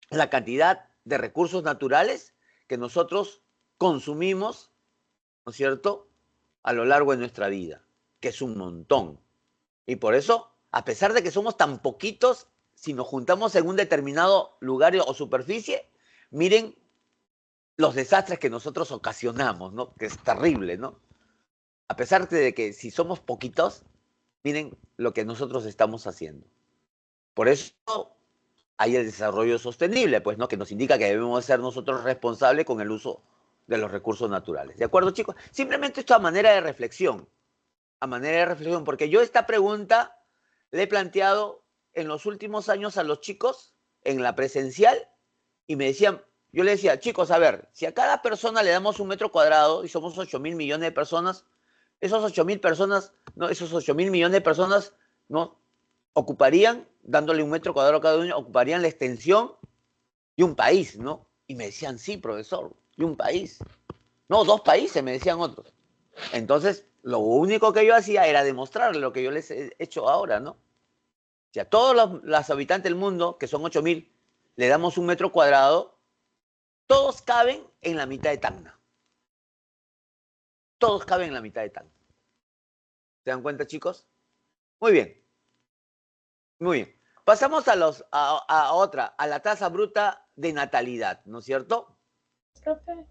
la cantidad de recursos naturales que nosotros consumimos, ¿no es cierto?, a lo largo de nuestra vida, que es un montón. Y por eso, a pesar de que somos tan poquitos, si nos juntamos en un determinado lugar o superficie, miren los desastres que nosotros ocasionamos, ¿no? Que es terrible, ¿no? A pesar de que si somos poquitos, miren lo que nosotros estamos haciendo. Por eso hay el desarrollo sostenible, pues, ¿no? Que nos indica que debemos ser nosotros responsables con el uso de los recursos naturales. ¿De acuerdo, chicos? Simplemente esto a manera de reflexión. A manera de reflexión, porque yo esta pregunta le he planteado en los últimos años a los chicos en la presencial y me decían, yo le decía, chicos, a ver, si a cada persona le damos 1 metro cuadrado y somos 8.000 millones de personas, esos 8.000 personas, no, esos 8.000 millones de personas, ¿no? Ocuparían, dándole 1 metro cuadrado a cada uno, ocuparían la extensión de un país, ¿no? Y me decían, sí, profesor, de un país. No, 2 países, me decían otros. Entonces, lo único que yo hacía era demostrarle lo que yo les he hecho ahora, ¿no? Si a todos los habitantes del mundo, que son 8.000, le damos 1 metro cuadrado, todos caben en la mitad de Tacna. Todos caben en la mitad de Tacna. ¿Se dan cuenta, chicos? Muy bien. Muy bien. Pasamos a otra, a la tasa bruta de natalidad, ¿no es cierto? Profe,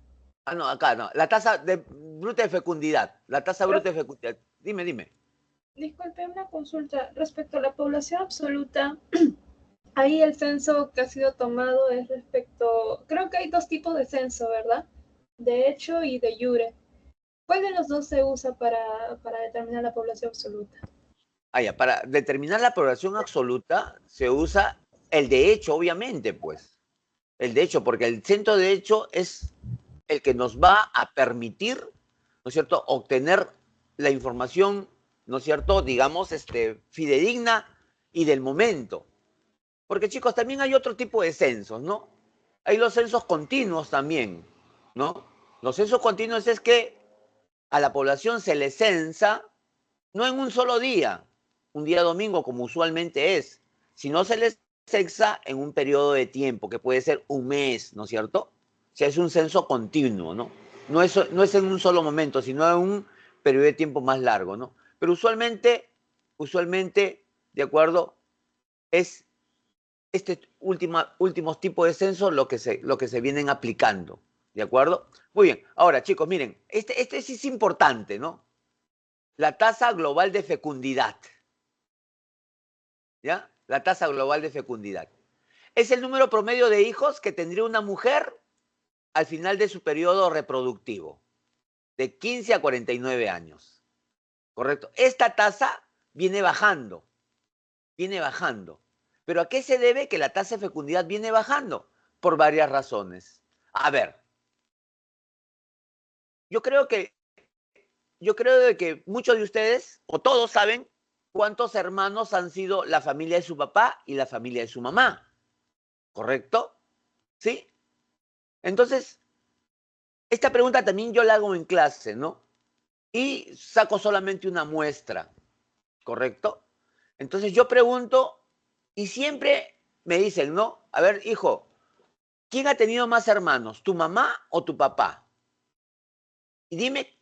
Ah, no, acá no. La tasa bruta de fecundidad. La tasa bruta de fecundidad. Dime. disculpe una consulta. Respecto a la población absoluta, ahí el censo que ha sido tomado es respecto, creo que hay dos tipos de censo, ¿verdad? De hecho y de jure. ¿Cuál de los dos se usa para determinar la población absoluta? Ah, ya, para determinar la población absoluta se usa el de hecho, obviamente, pues. El de hecho, porque el centro de hecho es el que nos va a permitir, ¿no es cierto?, obtener la información, ¿no es cierto?, digamos, fidedigna y del momento. Porque, chicos, también hay otro tipo de censos, ¿no? Hay los censos continuos también, ¿no? Los censos continuos es que a la población se le censa no en un solo día, un día domingo como usualmente es, sino se le censa en un periodo de tiempo, que puede ser un mes, ¿no es cierto? O sea, es un censo continuo, ¿no? No es en un solo momento, sino en un periodo de tiempo más largo, ¿no? Pero usualmente, ¿de acuerdo? Es últimos tipos de censo lo que se vienen aplicando, ¿de acuerdo? Muy bien, ahora chicos, miren, este sí es importante, ¿no? La tasa global de fecundidad, ¿ya? La tasa global de fecundidad. Es el número promedio de hijos que tendría una mujer al final de su periodo reproductivo, de 15 a 49 años, ¿correcto? Esta tasa viene bajando. ¿Pero a qué se debe que la tasa de fecundidad viene bajando? Por varias razones. A ver, yo creo de que muchos de ustedes, o todos saben, cuántos hermanos han sido la familia de su papá y la familia de su mamá, ¿correcto? ¿Sí? Entonces, esta pregunta también yo la hago en clase, ¿no? Y saco solamente una muestra, ¿correcto? Entonces yo pregunto y siempre me dicen, ¿no? A ver, hijo, ¿quién ha tenido más hermanos, tu mamá o tu papá? Y dime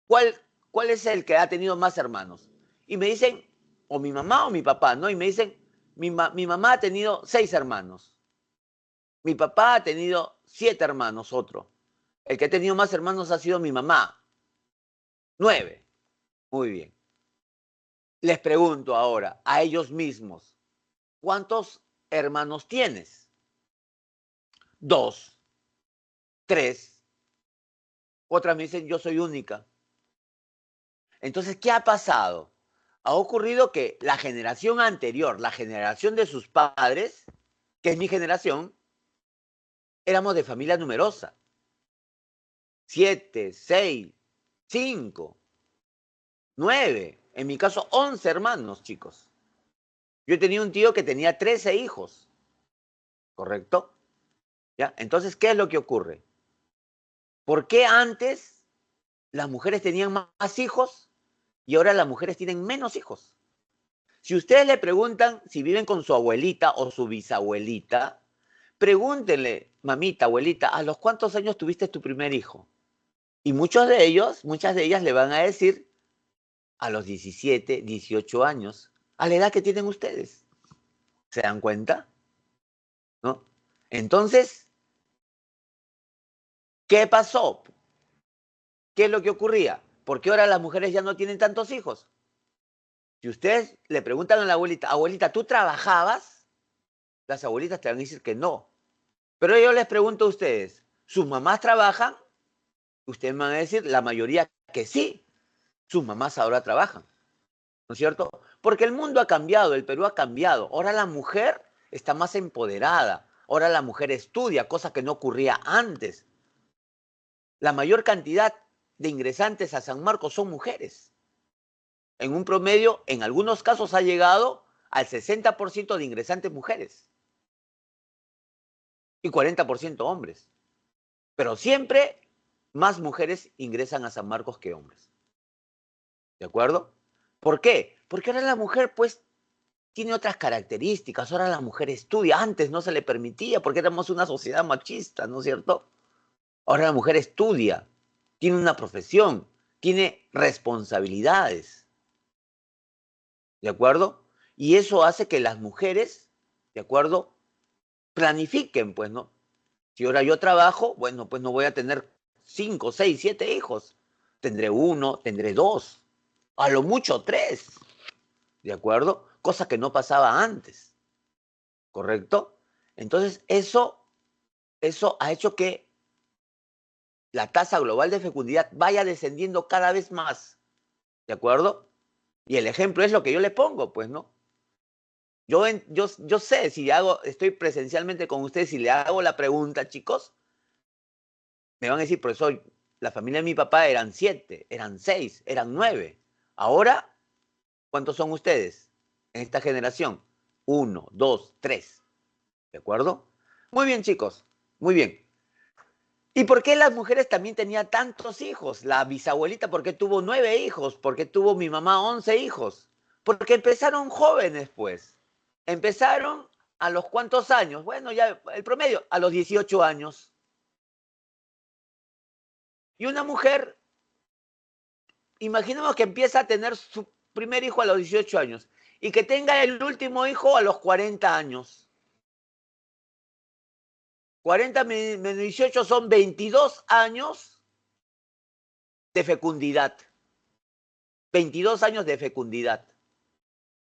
cuál es el que ha tenido más hermanos. Y me dicen, o mi mamá o mi papá, ¿no? Y me dicen, mi mamá ha tenido 6 hermanos. Mi papá ha tenido 7 hermanos, otro. El que ha tenido más hermanos ha sido mi mamá. 9. Muy bien. Les pregunto ahora a ellos mismos, ¿cuántos hermanos tienes? 2, 3. Otras me dicen, yo soy única. Entonces, ¿qué ha pasado? Ha ocurrido que la generación anterior, la generación de sus padres, que es mi generación, éramos de familia numerosa. 7, 6, 5, 9. En mi caso, 11 hermanos, chicos. Yo tenía un tío que tenía 13 hijos. ¿Correcto? ¿Ya? Entonces, ¿qué es lo que ocurre? ¿Por qué antes las mujeres tenían más hijos y ahora las mujeres tienen menos hijos? Si ustedes le preguntan si viven con su abuelita o su bisabuelita, pregúntenle, mamita, abuelita, ¿a los cuántos años tuviste tu primer hijo? Y muchas de ellas le van a decir a los 17, 18 años, a la edad que tienen ustedes. ¿Se dan cuenta? ¿No? Entonces, ¿qué pasó? ¿Qué es lo que ocurría? ¿Por qué ahora las mujeres ya no tienen tantos hijos? Si ustedes le preguntan a la abuelita, abuelita, ¿tú trabajabas? Las abuelitas te van a decir que no. Pero yo les pregunto a ustedes, ¿sus mamás trabajan? Ustedes me van a decir, la mayoría que sí, sus mamás ahora trabajan, ¿no es cierto? Porque el mundo ha cambiado, el Perú ha cambiado. Ahora la mujer está más empoderada, ahora la mujer estudia, cosa que no ocurría antes. La mayor cantidad de ingresantes a San Marcos son mujeres. En un promedio, en algunos casos ha llegado al 60% de ingresantes mujeres y 40% hombres. Pero siempre más mujeres ingresan a San Marcos que hombres. ¿De acuerdo? ¿Por qué? Porque ahora la mujer, pues, tiene otras características. Ahora la mujer estudia. Antes no se le permitía porque éramos una sociedad machista, ¿no es cierto? Ahora la mujer estudia, tiene una profesión, tiene responsabilidades. ¿De acuerdo? Y eso hace que las mujeres, ¿de acuerdo? Planifiquen, pues, ¿no? Si ahora yo trabajo, bueno, pues no voy a tener 5, 6, 7 hijos. Tendré 1, tendré 2, a lo mucho 3. ¿De acuerdo? Cosa que no pasaba antes. ¿Correcto? Entonces, eso ha hecho que la tasa global de fecundidad vaya descendiendo cada vez más. ¿De acuerdo? Y el ejemplo es lo que yo le pongo, pues, ¿no? Yo sé, si estoy presencialmente con ustedes y le hago la pregunta, chicos, me van a decir, profesor, la familia de mi papá eran 7, eran 6, eran 9. Ahora, ¿cuántos son ustedes en esta generación? 1, 2, 3. ¿De acuerdo? Muy bien, chicos. Muy bien. ¿Y por qué las mujeres también tenían tantos hijos? La bisabuelita, ¿por qué tuvo 9 hijos? ¿Por qué tuvo mi mamá 11 hijos? Porque empezaron jóvenes, pues. Empezaron a los cuantos años. Bueno, ya el promedio, a los 18 años. Y una mujer, imaginemos que empieza a tener su primer hijo a los 18 años y que tenga el último hijo a los 40 años. 40 menos 18 son 22 años de fecundidad. 22 años de fecundidad,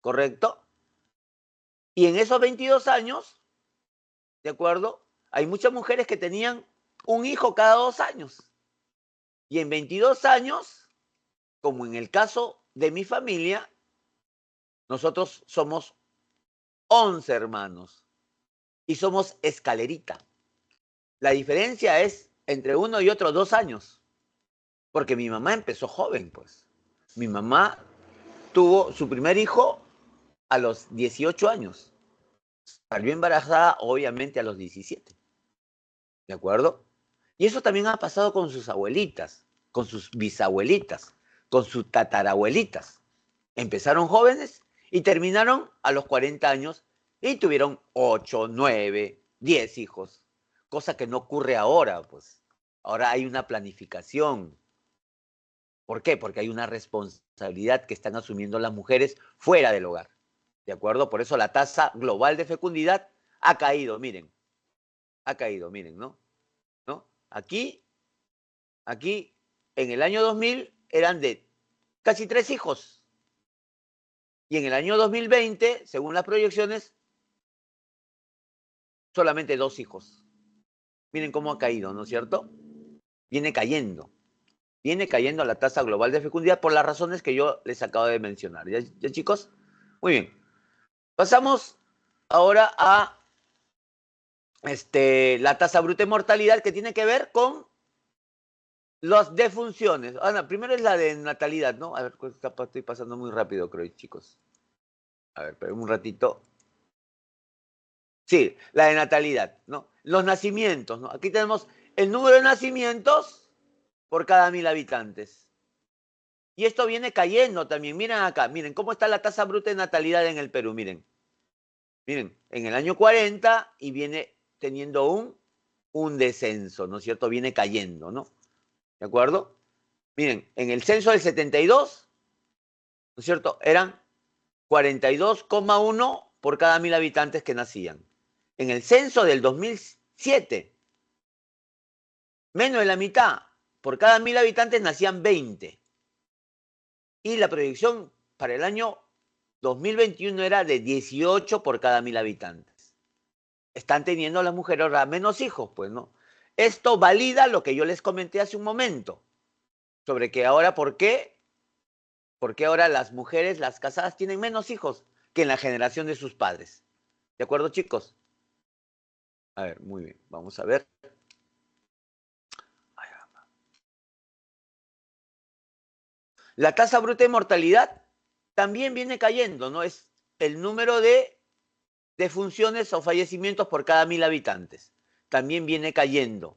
¿correcto? Y en esos 22 años, ¿de acuerdo? Hay muchas mujeres que tenían un hijo cada 2 años. Y en 22 años, como en el caso de mi familia, nosotros somos 11 hermanos y somos escalerita. La diferencia es entre uno y otro 2 años, porque mi mamá empezó joven, pues. Mi mamá tuvo su primer hijo a los 18 años. Salió embarazada, obviamente, a los 17. ¿De acuerdo? Y eso también ha pasado con sus abuelitas, con sus bisabuelitas, con sus tatarabuelitas. Empezaron jóvenes y terminaron a los 40 años y tuvieron 8, 9, 10 hijos. Cosa que no ocurre ahora, pues. Ahora hay una planificación. ¿Por qué? Porque hay una responsabilidad que están asumiendo las mujeres fuera del hogar. ¿De acuerdo? Por eso la tasa global de fecundidad ha caído, miren. Ha caído, miren, ¿no? Aquí, en el año 2000 eran de casi 3 hijos. Y en el año 2020, según las proyecciones, solamente 2 hijos. Miren cómo ha caído, ¿no es cierto? Viene cayendo. Viene cayendo la tasa global de fecundidad por las razones que yo les acabo de mencionar. ¿Ya, chicos? Muy bien. Pasamos ahora a la tasa bruta de mortalidad, que tiene que ver con las defunciones. Ana, primero es la de natalidad, ¿no? A ver, estoy pasando muy rápido, creo, chicos. A ver, pero un ratito. Sí, la de natalidad, ¿no? Los nacimientos, ¿no? Aquí tenemos el número de nacimientos por cada 1000 habitantes. Y esto viene cayendo también. Miren acá, miren cómo está la tasa bruta de natalidad en el Perú, miren. Miren, en el año 40 y viene teniendo un descenso, ¿no es cierto? Viene cayendo, ¿no? ¿De acuerdo? Miren, en el censo del 72, ¿no es cierto? Eran 42,1 por cada 1000 habitantes que nacían. En el censo del 2007, menos de la mitad, por cada 1000 habitantes nacían 20. Y la proyección para el año 2021 era de 18 por cada 1000 habitantes. están teniendo las mujeres ahora menos hijos, pues, ¿no? Esto valida lo que yo les comenté hace un momento, sobre que ahora, ¿por qué? Porque ahora las mujeres, las casadas, tienen menos hijos que en la generación de sus padres. ¿De acuerdo, chicos? A ver, muy bien, vamos a ver. La tasa bruta de mortalidad también viene cayendo, ¿no? Es el número de defunciones o fallecimientos por cada 1000 habitantes. También viene cayendo.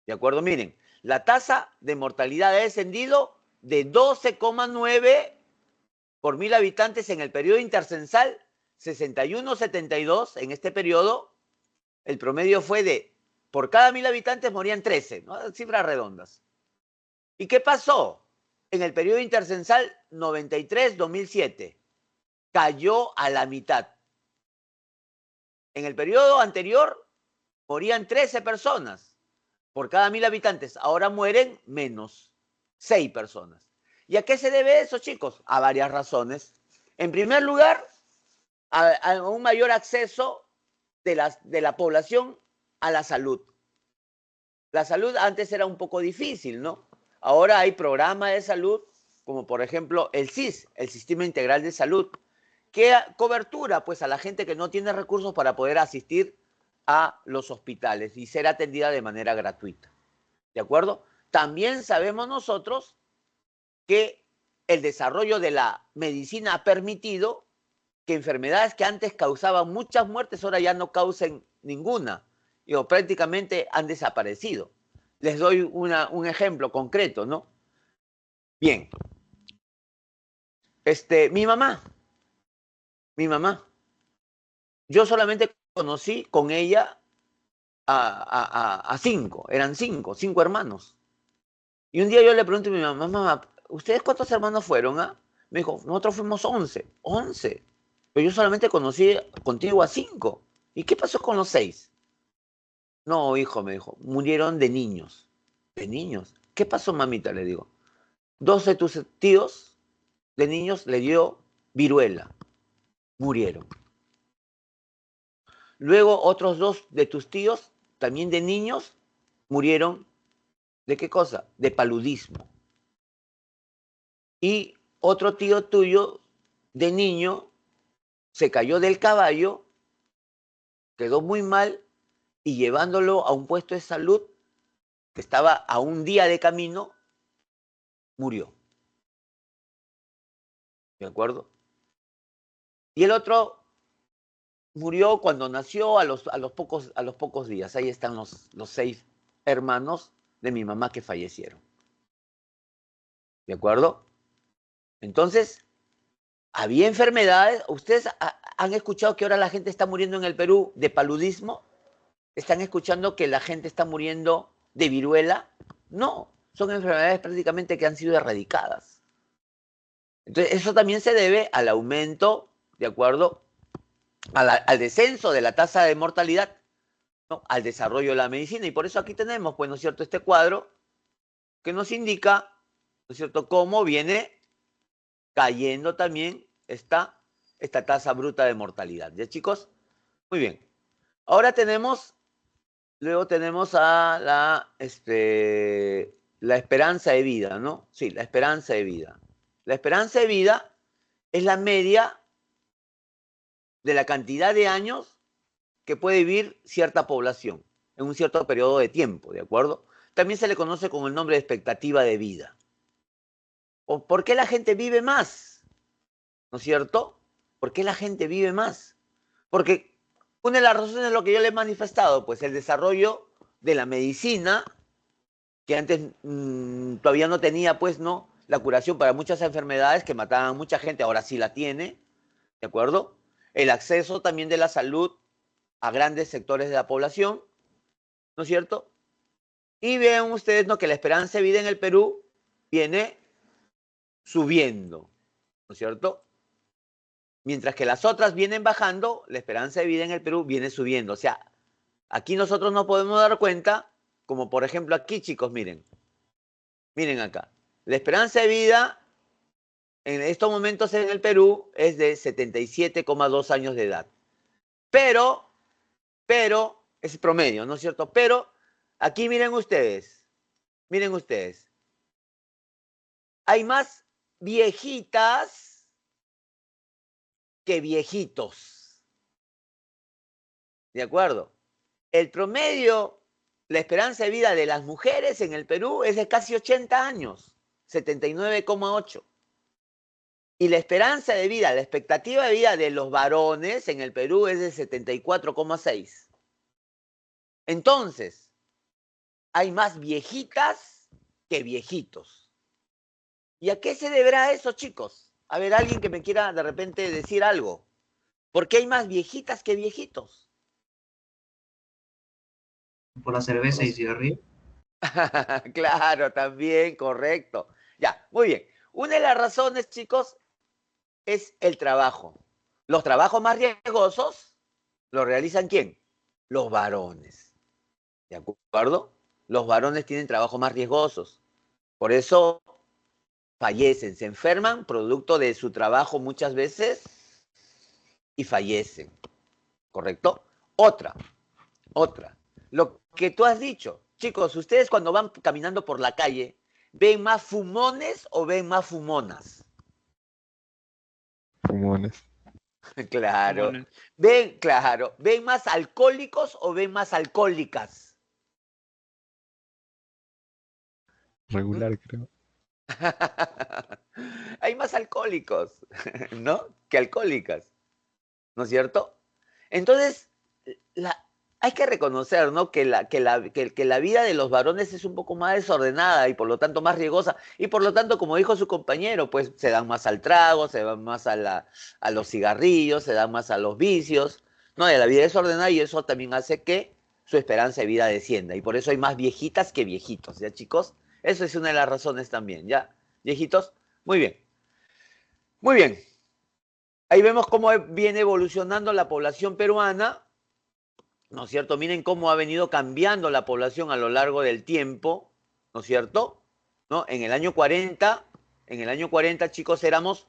¿De acuerdo? Miren, la tasa de mortalidad ha descendido de 12,9 por 1000 habitantes en el periodo intercensal 61-72. En este periodo, el promedio fue de, por cada 1000 habitantes morían 13, ¿no? Cifras redondas. ¿Y qué pasó? En el periodo intercensal 93-2007, cayó a la mitad. En el periodo anterior, morían 13 personas por cada 1000 habitantes. Ahora mueren menos, 6 personas. ¿Y a qué se debe eso, chicos? A varias razones. En primer lugar, a un mayor acceso de la población a la salud. La salud antes era un poco difícil, ¿no? Ahora hay programas de salud, como por ejemplo el SIS, el Sistema Integral de Salud, que cobertura pues a la gente que no tiene recursos para poder asistir a los hospitales y ser atendida de manera gratuita. ¿De acuerdo? También sabemos nosotros que el desarrollo de la medicina ha permitido que enfermedades que antes causaban muchas muertes ahora ya no causen ninguna, o prácticamente han desaparecido. Les doy un ejemplo concreto, ¿no? Bien. Mi mamá, yo solamente conocí con ella a 5, eran 5 hermanos. Y un día yo le pregunto a mi mamá, mamá, ¿ustedes cuántos hermanos fueron? Ah? Me dijo, nosotros fuimos 11. 11. Pero yo solamente conocí contigo a 5. ¿Y qué pasó con los 6? No, hijo, me dijo, murieron de niños. ¿De niños? ¿Qué pasó, mamita? Le digo. 2 de tus tíos de niños le dio viruela. Murieron. Luego otros 2 de tus tíos, también de niños, murieron. ¿De qué cosa? De paludismo. Y otro tío tuyo, de niño, se cayó del caballo, quedó muy mal y llevándolo a un puesto de salud que estaba a un día de camino, murió. ¿De acuerdo? Y el otro murió cuando nació a los pocos días. Ahí están los 6 hermanos de mi mamá que fallecieron. ¿De acuerdo? Entonces, había enfermedades. ¿Ustedes han escuchado que ahora la gente está muriendo en el Perú de paludismo? ¿Están escuchando que la gente está muriendo de viruela? No, son enfermedades prácticamente que han sido erradicadas. Entonces, eso también se debe al aumento, de acuerdo, al descenso de la tasa de mortalidad, ¿no? Al desarrollo de la medicina. Y por eso aquí tenemos, pues, ¿no es cierto?, este cuadro que nos indica, ¿no es cierto?, cómo viene cayendo también esta tasa bruta de mortalidad. ¿Ya, chicos? Muy bien. Ahora luego tenemos a la esperanza de vida, ¿no? Sí, la esperanza de vida. La esperanza de vida es la media de la cantidad de años que puede vivir cierta población en un cierto periodo de tiempo, ¿de acuerdo? También se le conoce con el nombre de expectativa de vida. ¿O por qué la gente vive más? ¿No es cierto? ¿Por qué la gente vive más? Porque una de las razones es lo que yo le he manifestado, pues el desarrollo de la medicina, que antes todavía no tenía, pues, ¿no?, la curación para muchas enfermedades que mataban a mucha gente, ahora sí la tiene, ¿de acuerdo? El acceso también de la salud a grandes sectores de la población, ¿no es cierto? Y vean ustedes, ¿no?, que la esperanza de vida en el Perú viene subiendo, ¿no es cierto? Mientras que las otras vienen bajando, la esperanza de vida en el Perú viene subiendo. O sea, aquí nosotros nos podemos dar cuenta, como por ejemplo aquí, chicos, miren acá. La esperanza de vida en estos momentos en el Perú es de 77,2 años de edad. Pero Pero, es promedio, ¿no es cierto? Pero aquí miren ustedes, hay más viejitas que viejitos, ¿de acuerdo? El promedio, la esperanza de vida de las mujeres en el Perú es de casi 80 años, 79,8. Y la esperanza de vida, la expectativa de vida de los varones en el Perú es de 74,6. Entonces, hay más viejitas que viejitos. ¿Y a qué se deberá eso, chicos? A ver, alguien que me quiera de repente decir algo. ¿Por qué hay más viejitas que viejitos? Por la cerveza y cigarrillo. Claro, también, correcto. Ya, muy bien. Una de las razones, chicos, es el trabajo. Los trabajos más riesgosos los realizan ¿quién? Los varones. ¿De acuerdo? Los varones tienen trabajos más riesgosos. Por eso fallecen, se enferman producto de su trabajo muchas veces y fallecen. ¿Correcto? Otra. Lo que tú has dicho. Chicos, ustedes cuando van caminando por la calle, ¿ven más fumones o ven más fumonas? Fumones. Claro. Fumones. ¿Ven más alcohólicos o ven más alcohólicas? Regular, creo. Hay más alcohólicos, ¿no? Que alcohólicas, ¿no es cierto? Entonces, hay que reconocer, ¿no? Que la vida de los varones es un poco más desordenada y por lo tanto más riesgosa. Y por lo tanto, como dijo su compañero, pues se dan más al trago, se dan más a los cigarrillos, se dan más a los vicios, ¿no? De la vida desordenada y eso también hace que su esperanza de vida descienda. Y por eso hay más viejitas que viejitos, ¿ya, chicos? Eso es una de las razones también, ¿ya? Viejitos, muy bien. Muy bien. Ahí vemos cómo viene evolucionando la población peruana, ¿no es cierto? Miren cómo ha venido cambiando la población a lo largo del tiempo, ¿no es cierto? ¿No? En el año 40, chicos, éramos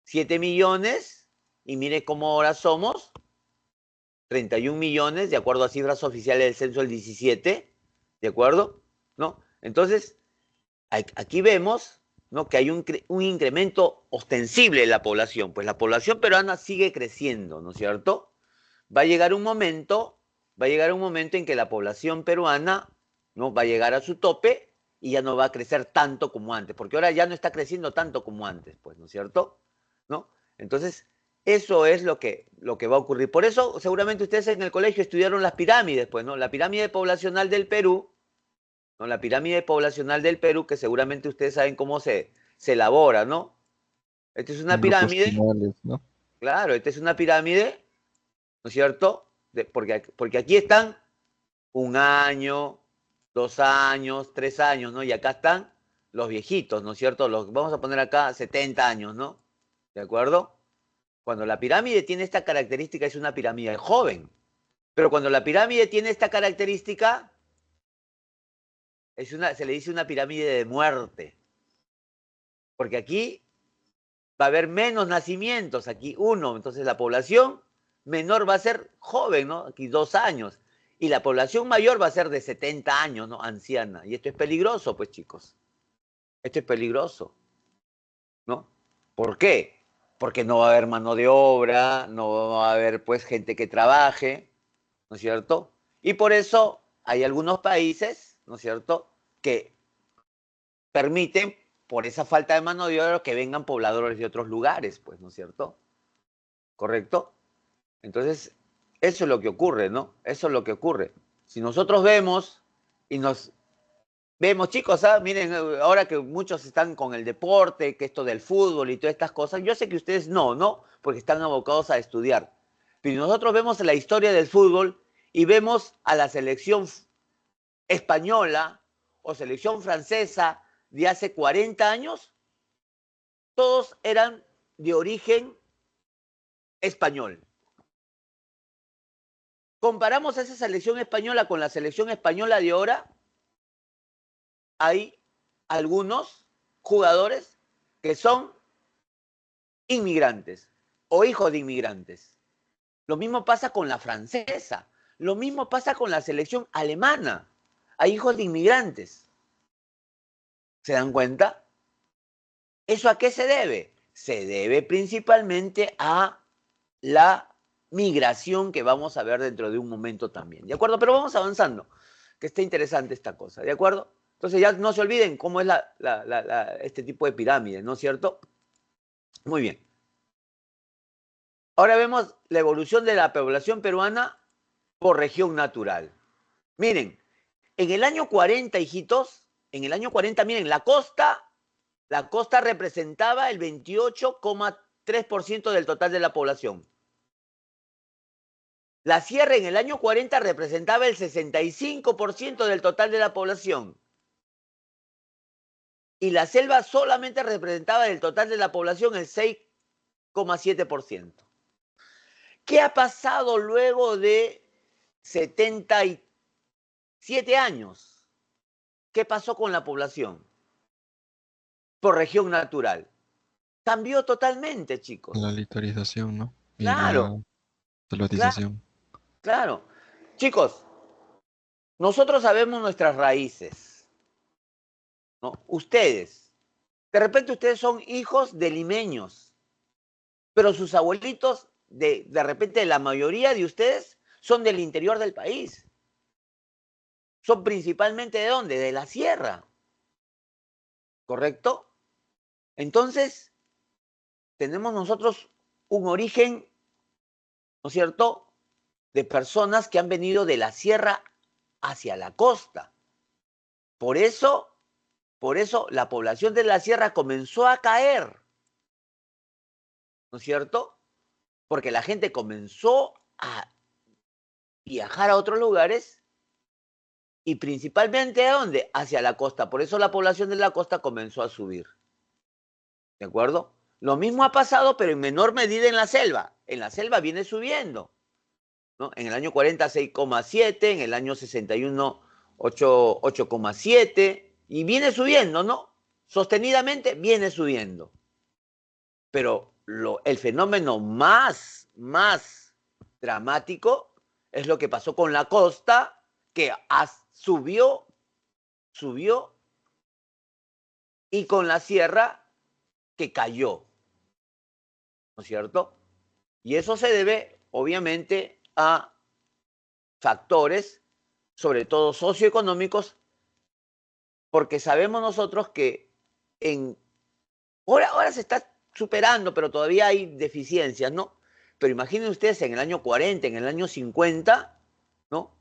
7 millones y miren cómo ahora somos 31 millones, de acuerdo a cifras oficiales del censo del 17, ¿de acuerdo? ¿No? Entonces, aquí vemos, ¿no? Que hay un incremento ostensible en la población, pues la población peruana sigue creciendo, ¿no es cierto? Va a llegar un momento en que la población peruana, ¿no? Va a llegar a su tope y ya no va a crecer tanto como antes, porque ahora ya no está creciendo tanto como antes, pues, ¿no es cierto? ¿No? Entonces, eso es lo que va a ocurrir. Por eso, seguramente ustedes en el colegio estudiaron las pirámides, pues, ¿no? La pirámide poblacional del Perú, ¿no? La pirámide poblacional del Perú, que seguramente ustedes saben cómo se elabora, ¿no? Esta es una En grupos pirámide, finales, ¿no? claro, esta es una pirámide, ¿no es cierto? Porque aquí están 1 año, 2 años, 3 años, ¿no? Y acá están los viejitos, ¿no es cierto? Vamos a poner acá 70 años, ¿no? ¿De acuerdo? Cuando la pirámide tiene esta característica es una pirámide joven. Pero cuando la pirámide tiene esta característica, se le dice una pirámide de muerte. Porque aquí va a haber menos nacimientos, aquí 1. Entonces la población menor va a ser joven, ¿no? Aquí 2 años. Y la población mayor va a ser de 70 años, ¿no? Anciana. Y esto es peligroso, pues, chicos. Esto es peligroso, ¿no? ¿Por qué? Porque no va a haber mano de obra, no va a haber, pues, gente que trabaje, ¿no es cierto? Y por eso hay algunos países, ¿no es cierto?, que permiten, por esa falta de mano de obra, que vengan pobladores de otros lugares, pues, ¿no es cierto? ¿Correcto? Entonces, eso es lo que ocurre, ¿no? Eso es lo que ocurre. Si nosotros vemos y nos vemos, chicos, ¿ah? Miren, ahora que muchos están con el deporte, que esto del fútbol y todas estas cosas, yo sé que ustedes no, porque están abocados a estudiar. Pero nosotros vemos la historia del fútbol y vemos a la selección española o selección francesa de hace 40 años, todos eran de origen español. Comparamos a esa selección española con la selección española de ahora, hay algunos jugadores que son inmigrantes o hijos de inmigrantes. Lo mismo pasa con la francesa. Lo mismo pasa con la selección alemana. Hay hijos de inmigrantes. ¿Se dan cuenta? ¿Eso a qué se debe? Se debe principalmente a la migración que vamos a ver dentro de un momento también. ¿De acuerdo? Pero vamos avanzando, que está interesante esta cosa. ¿De acuerdo? Entonces ya no se olviden cómo es este tipo de pirámide, ¿no es cierto? Muy bien. Ahora vemos la evolución de la población peruana por región natural. Miren, en el año 40, hijitos, en el año 40, miren, la costa representaba el 28,3% del total de la población. La sierra en el año 40 representaba el 65% del total de la población. Y la selva solamente representaba del total de la población el 6,7%. ¿Qué ha pasado luego de 77 años? ¿Qué pasó con la población? Por región natural. Cambió totalmente, chicos. La literación, ¿no? Y Claro, la salvatización. claro. Chicos, nosotros sabemos nuestras raíces, ¿no? Ustedes, de repente ustedes son hijos de limeños, pero sus abuelitos, de repente la mayoría de ustedes son del interior del país. Son principalmente ¿de dónde? De la sierra. ¿Correcto? Entonces, tenemos nosotros un origen, ¿no es cierto?, de personas que han venido de la sierra hacia la costa. Por eso la población de la sierra comenzó a caer, ¿no es cierto? Porque la gente comenzó a viajar a otros lugares y principalmente ¿a dónde? Hacia la costa. Por eso la población de la costa comenzó a subir. ¿De acuerdo? Lo mismo ha pasado, pero en menor medida en la selva. En la selva viene subiendo, ¿no? En el año 40, 6,7, en el año 61, 8,7, y viene subiendo, ¿no? Sostenidamente viene subiendo. Pero el fenómeno más dramático es lo que pasó con la costa, que subió, y con la sierra, que cayó, ¿no es cierto? Y eso se debe, obviamente, a factores, sobre todo socioeconómicos, porque sabemos nosotros que ahora se está superando, pero todavía hay deficiencias, ¿no? Pero imaginen ustedes en el año 40, en el año 50, ¿no?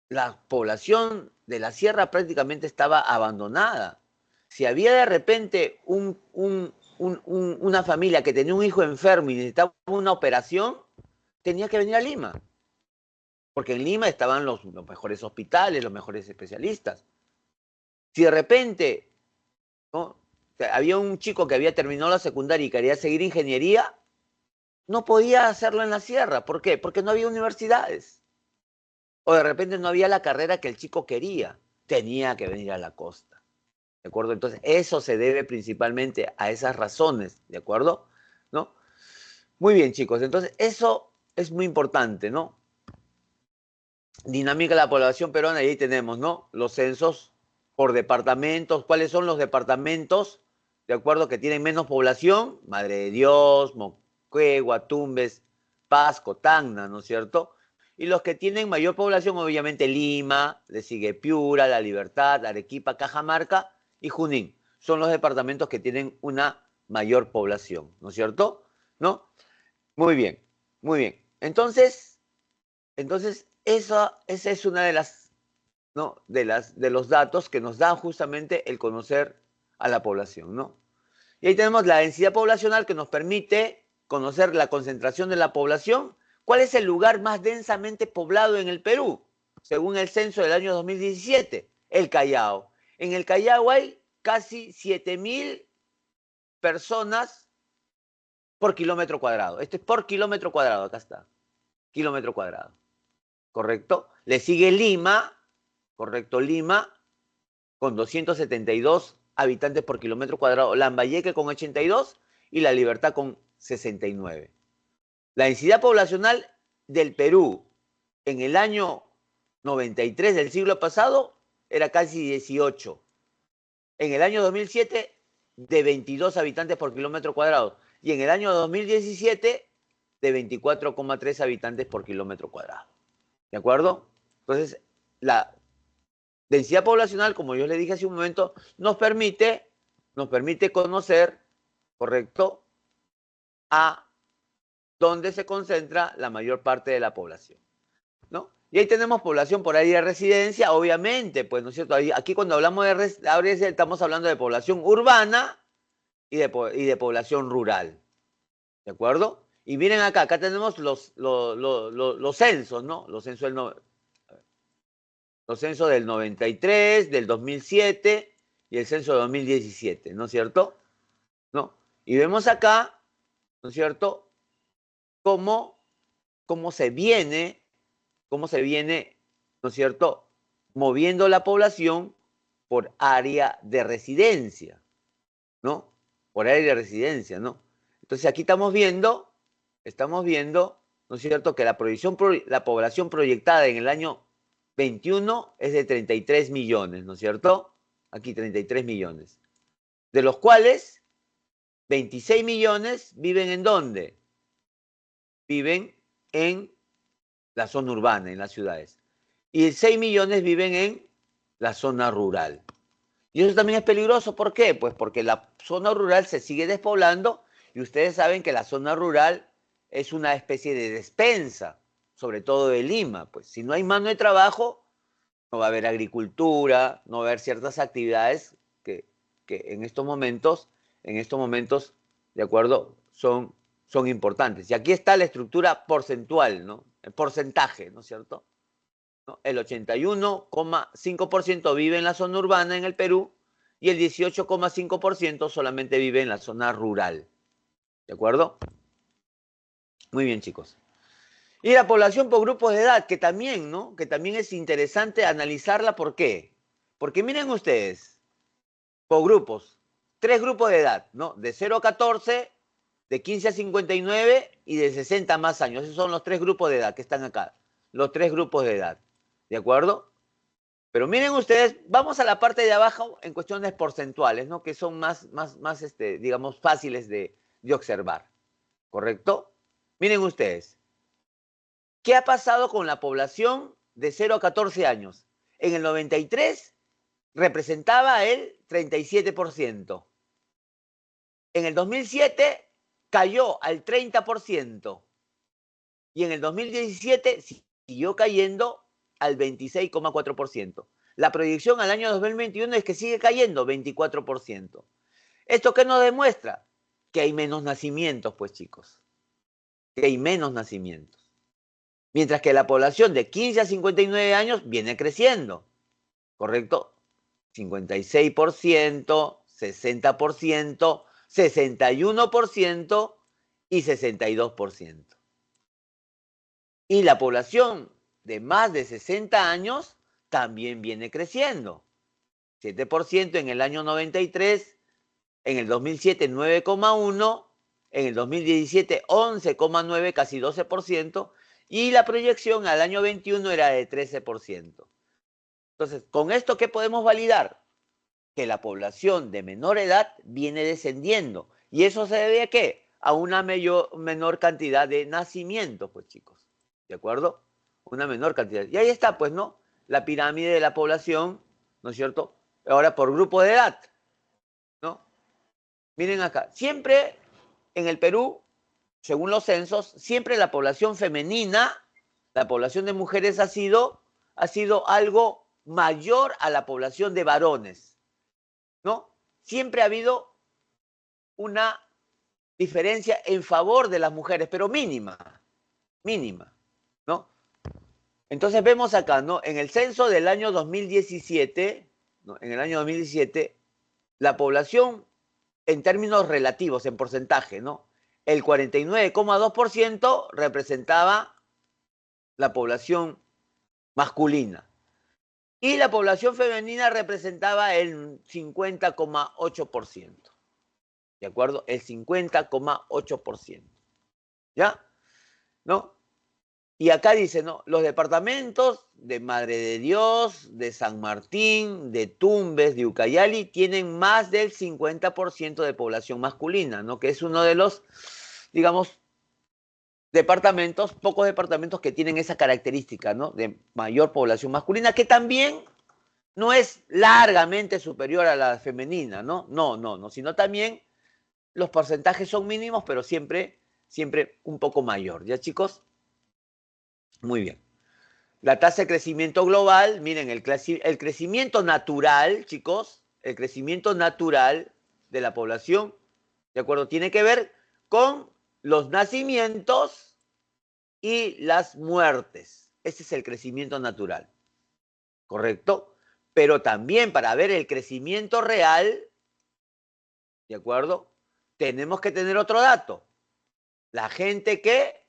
La población de la sierra prácticamente estaba abandonada. Si había de repente una familia que tenía un hijo enfermo y necesitaba una operación, tenía que venir a Lima. Porque en Lima estaban los mejores hospitales, los mejores especialistas. Si de repente, ¿no?, había un chico que había terminado la secundaria y quería seguir ingeniería, no podía hacerlo en la sierra. ¿Por qué? Porque no había universidades. O de repente no había la carrera que el chico quería. Tenía que venir a la costa. ¿De acuerdo? Entonces, eso se debe principalmente a esas razones. ¿De acuerdo? ¿No? Muy bien, chicos. Entonces, eso es muy importante, ¿no? Dinámica de la población peruana, y ahí tenemos, ¿no? Los censos por departamentos. ¿Cuáles son los departamentos, de acuerdo, que tienen menos población? Madre de Dios, Moquegua, Tumbes, Pasco, Tacna, ¿no es cierto? Y los que tienen mayor población, obviamente Lima, le sigue Piura, La Libertad, Arequipa, Cajamarca y Junín. Son los departamentos que tienen una mayor población, ¿no es cierto? ¿No? Muy bien, muy bien. Entonces esa es una de las, ¿no?, de los datos que nos dan justamente el conocer a la población, ¿no? Y ahí tenemos la densidad poblacional, que nos permite conocer la concentración de la población. ¿Cuál es el lugar más densamente poblado en el Perú? Según el censo del año 2017, el Callao. En el Callao hay casi 7.000 personas por kilómetro cuadrado. Esto es por kilómetro cuadrado, acá está. Kilómetro cuadrado. ¿Correcto? Le sigue Lima, ¿correcto? Lima, con 272 habitantes por kilómetro cuadrado. Lambayeque con 82 y La Libertad con 69. La densidad poblacional del Perú en el año 93 del siglo pasado era casi 18. En el año 2007 de 22 habitantes por kilómetro cuadrado. Y en el año 2017 de 24,3 habitantes por kilómetro cuadrado. ¿De acuerdo? Entonces, la densidad poblacional, como yo les dije hace un momento, nos permite conocer, ¿correcto?, a dónde se concentra la mayor parte de la población, ¿no? Y ahí tenemos población por área de residencia, obviamente, pues, ¿no es cierto? Aquí cuando hablamos de residencia estamos hablando de población urbana y de población rural, ¿de acuerdo? Y miren acá tenemos los censos, ¿no? Los censos del 93, del 2007 y el censo de 2017, ¿no es cierto? ¿No? Y vemos acá, ¿no es cierto?, cómo se viene, ¿no es cierto?, moviendo la población por área de residencia, ¿no? Por área de residencia, ¿no? Entonces aquí estamos viendo, ¿no es cierto?, que la población proyectada en el año 21 es de 33 millones, ¿no es cierto? Aquí 33 millones. De los cuales 26 millones viven ¿en dónde? Viven en la zona urbana, en las ciudades. Y 6 millones viven en la zona rural. Y eso también es peligroso. ¿Por qué? Pues porque la zona rural se sigue despoblando y ustedes saben que la zona rural es una especie de despensa, sobre todo de Lima. Pues si no hay mano de trabajo, no va a haber agricultura, no va a haber ciertas actividades que en estos momentos, de acuerdo, son importantes. Y aquí está la estructura porcentual, ¿no? El porcentaje, ¿no es cierto?, ¿no? El 81,5% vive en la zona urbana en el Perú y el 18,5% solamente vive en la zona rural. ¿De acuerdo? Muy bien, chicos. Y la población por grupos de edad, que también, ¿no?, que también es interesante analizarla. ¿Por qué? Porque miren ustedes, por grupos, 3 grupos de edad, ¿no? De 0 a 14, de 15 a 59 y de 60 más años. Esos son los 3 grupos de edad que están acá. Los 3 grupos de edad. ¿De acuerdo? Pero miren ustedes, vamos a la parte de abajo en cuestiones porcentuales, ¿no?, que son más digamos, fáciles de observar. ¿Correcto? Miren ustedes. ¿Qué ha pasado con la población de 0 a 14 años? En el 93 representaba el 37%. En el 2007 cayó al 30%. Y en el 2017 siguió cayendo al 26,4%. La proyección al año 2021 es que sigue cayendo 24%. ¿Esto qué nos demuestra? Que hay menos nacimientos, pues, chicos. Que hay menos nacimientos. Mientras que la población de 15 a 59 años viene creciendo. ¿Correcto? 56%, 60%, 61% y 62%. Y la población de más de 60 años también viene creciendo. 7% en el año 93, en el 2007 9,1%, en el 2017 11,9%, casi 12%, y la proyección al año 21 era de 13%. Entonces, ¿con esto qué podemos validar? Que la población de menor edad viene descendiendo. ¿Y eso se debe a qué? A una menor cantidad de nacimientos, pues, chicos. ¿De acuerdo? Una menor cantidad. Y ahí está, pues, ¿no?, la pirámide de la población, ¿no es cierto? Ahora, por grupo de edad, ¿no? Miren acá. Siempre en el Perú, según los censos, siempre la población femenina, la población de mujeres ha sido algo mayor a la población de varones, ¿no? Siempre ha habido una diferencia en favor de las mujeres, pero mínima, ¿no? Entonces vemos acá, ¿no?, en el censo del año 2017, ¿no?, en el año 2017, la población en términos relativos, en porcentaje, ¿no?, el 49,2% representaba la población masculina y la población femenina representaba el 50,8%. ¿De acuerdo? El 50,8%. ¿Ya? ¿No? Y acá dice, ¿no? Los departamentos de Madre de Dios, de San Martín, de Tumbes, de Ucayali, tienen más del 50% de población masculina, ¿no? Que es uno de los, digamos, departamentos, pocos departamentos que tienen esa característica, ¿no? De mayor población masculina, que también no es largamente superior a la femenina, ¿no? No, sino también los porcentajes son mínimos, pero siempre un poco mayor, ¿ya, chicos? Muy bien. La tasa de crecimiento global, miren, el crecimiento natural, chicos, el crecimiento natural de la población, ¿de acuerdo? Tiene que ver con los nacimientos y las muertes. Ese es el crecimiento natural, ¿correcto? Pero también para ver el crecimiento real, ¿de acuerdo? Tenemos que tener otro dato. La gente que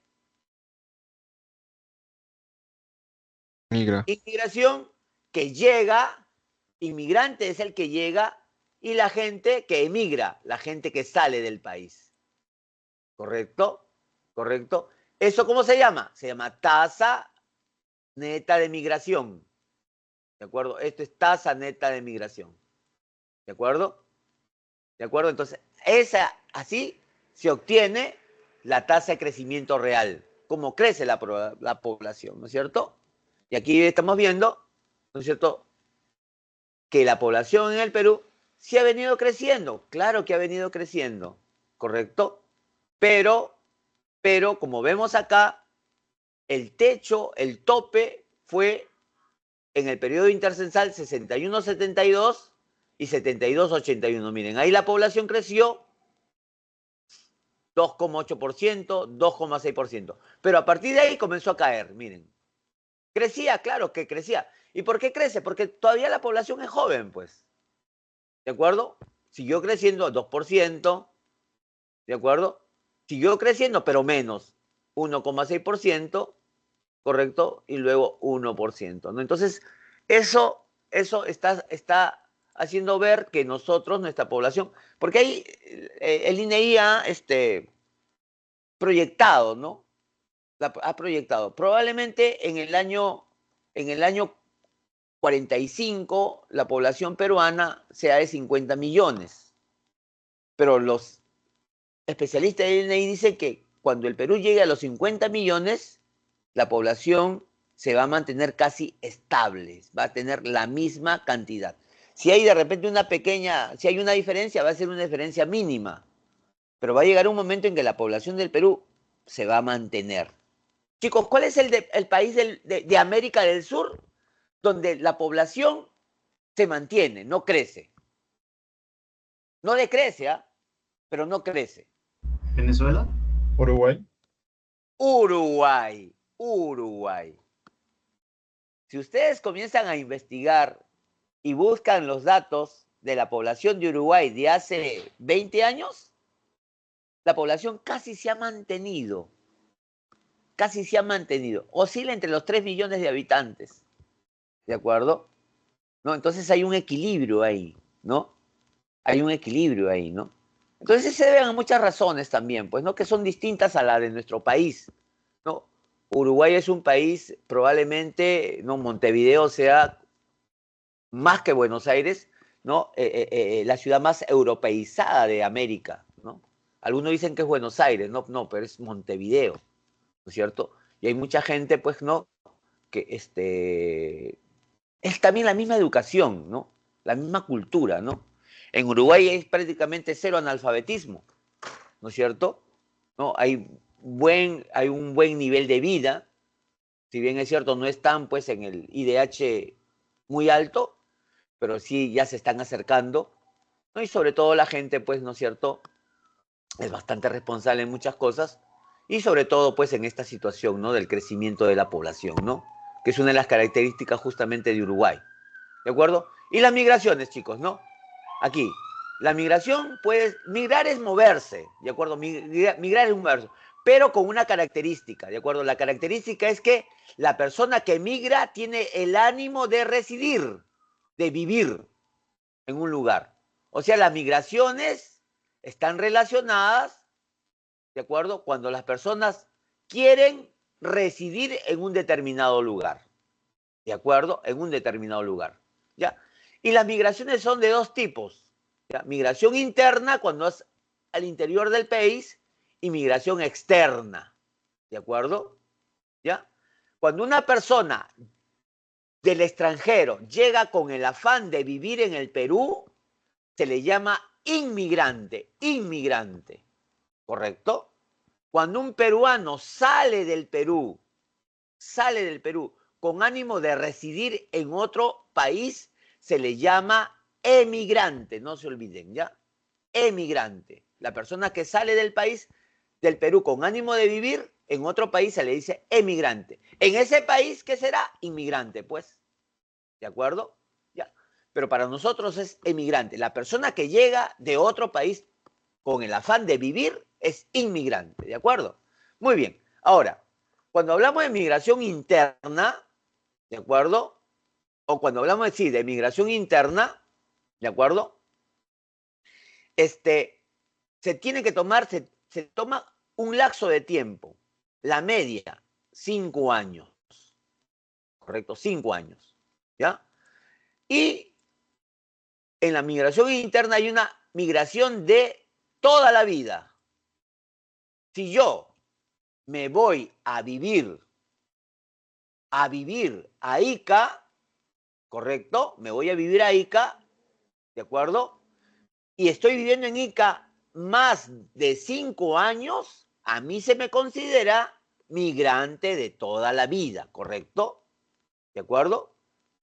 Migra. inmigración, que llega, inmigrante es el que llega, y la gente que emigra, la gente que sale del país. ¿Correcto? ¿Correcto? ¿Eso cómo se llama? Se llama tasa neta de migración. ¿De acuerdo? Esto es tasa neta de migración. ¿De acuerdo? ¿De acuerdo? Entonces, así se obtiene la tasa de crecimiento real. Cómo crece la población, ¿no es cierto? Y aquí estamos viendo, ¿no es cierto?, que la población en el Perú sí ha venido creciendo. Claro que ha venido creciendo, ¿correcto? Pero como vemos acá, el techo, el tope fue en el periodo intercensal 61-72 y 72-81. Miren, ahí la población creció 2,8%, 2,6%. Pero a partir de ahí comenzó a caer, miren. Crecía, claro que crecía. ¿Y por qué crece? Porque todavía la población es joven, pues. ¿De acuerdo? Siguió creciendo 2%, ¿de acuerdo? Siguió creciendo, pero menos, 1,6%, ¿correcto? Y luego 1%, ¿no? Entonces, eso está haciendo ver que nosotros, nuestra población, porque ahí el INEI ha proyectado, ¿no? Ha proyectado. Probablemente en el año 45 la población peruana sea de 50 millones. Pero los especialistas del INEI dicen que cuando el Perú llegue a los 50 millones, la población se va a mantener casi estable, va a tener la misma cantidad. Si hay de repente si hay una diferencia, va a ser una diferencia mínima, pero va a llegar un momento en que la población del Perú se va a mantener. Chicos, ¿cuál es el país de América del Sur donde la población se mantiene, no crece? No decrece, ¿ah? Pero no crece. ¿Venezuela? Uruguay. Uruguay. Si ustedes comienzan a investigar y buscan los datos de la población de Uruguay de hace 20 años, la población casi se ha mantenido. Oscila entre los 3 millones de habitantes. ¿De acuerdo? ¿No? Entonces hay un equilibrio ahí, ¿no? Hay un equilibrio ahí, ¿no? Entonces se deben a muchas razones también, pues, ¿no? Que son distintas a las de nuestro país, ¿no? Uruguay es un país, probablemente, ¿no? Montevideo sea más que Buenos Aires, ¿no? La ciudad más europeizada de América, ¿no? Algunos dicen que es Buenos Aires, no, pero es Montevideo, ¿no es cierto? Y hay mucha gente, pues, ¿no? Que es también la misma educación, ¿no? La misma cultura, ¿no? En Uruguay es prácticamente cero analfabetismo, ¿no es cierto? ¿No? Hay un buen nivel de vida, si bien es cierto, no están pues en el IDH muy alto, pero sí ya se están acercando, ¿no? Y sobre todo la gente, pues, ¿no es cierto?, es bastante responsable en muchas cosas, y sobre todo, pues, en esta situación, ¿no?, del crecimiento de la población, ¿no?, que es una de las características justamente de Uruguay, ¿de acuerdo? Y las migraciones, chicos, ¿no? Aquí, la migración, pues, migrar es moverse, ¿de acuerdo? Migrar es moverse, pero con una característica, ¿de acuerdo? La característica es que la persona que migra tiene el ánimo de residir, de vivir en un lugar. O sea, las migraciones están relacionadas, ¿de acuerdo? Cuando las personas quieren residir en un determinado lugar. ¿De acuerdo? En un determinado lugar. ¿Ya? Y las migraciones son de dos tipos. ¿Ya? Migración interna, cuando es al interior del país, y migración externa. ¿De acuerdo? ¿Ya? Cuando una persona del extranjero llega con el afán de vivir en el Perú, se le llama inmigrante, inmigrante. ¿Correcto? Cuando un peruano sale del Perú con ánimo de residir en otro país, se le llama emigrante, no se olviden, ¿ya? Emigrante. La persona que sale del país, del Perú, con ánimo de vivir en otro país, se le dice emigrante. En ese país, ¿qué será? Inmigrante, pues. ¿De acuerdo? Ya. Pero para nosotros es emigrante. La persona que llega de otro país con el afán de vivir es inmigrante, ¿de acuerdo? Muy bien. Ahora, cuando hablamos de migración interna, ¿de acuerdo? O cuando hablamos de migración interna, ¿de acuerdo? Se tiene que tomar, se toma un lapso de tiempo. La media, 5 años. ¿Correcto? 5 años. ¿Ya? Y en la migración interna hay una migración de toda la vida. Si yo me voy a vivir a Ica, ¿correcto? Me voy a vivir a Ica, ¿de acuerdo? Y estoy viviendo en Ica más de 5 años, a mí se me considera migrante de toda la vida, ¿correcto? ¿De acuerdo?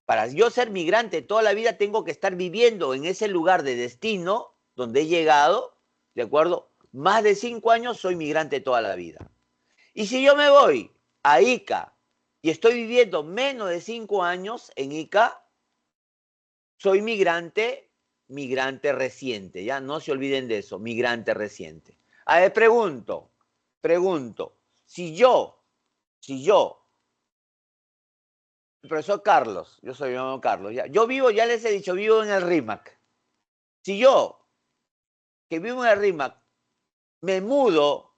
Para yo ser migrante toda la vida tengo que estar viviendo en ese lugar de destino donde he llegado, ¿de acuerdo? Más de 5 años soy migrante toda la vida. Y si yo me voy a Ica y estoy viviendo menos de 5 años en Ica, soy migrante reciente, ya no se olviden de eso, migrante reciente. A ver, pregunto, si yo, el profesor Carlos, yo soy mi hermano Carlos, ya, yo vivo, ya les he dicho, vivo en el RIMAC. Si yo, que vivo en el RIMAC, me mudo,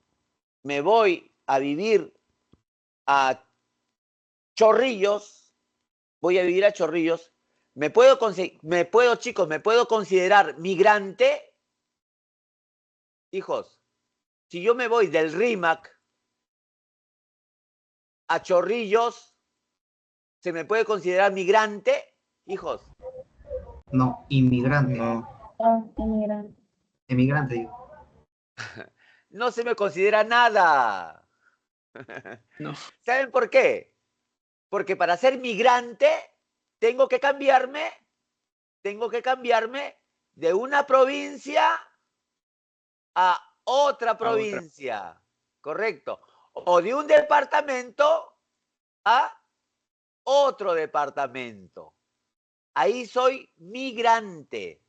me voy a vivir a Chorrillos, voy a vivir a Chorrillos, chicos, me puedo considerar migrante. Hijos, si yo me voy del RIMAC a Chorrillos, ¿se me puede considerar migrante? Hijos. No, inmigrante. No, Inmigrante. Emigrante, digo. No se me considera nada. No. ¿Saben por qué? Porque para ser migrante tengo que cambiarme de una provincia a otra provincia, ¿correcto? O de un departamento a otro departamento. Ahí soy migrante.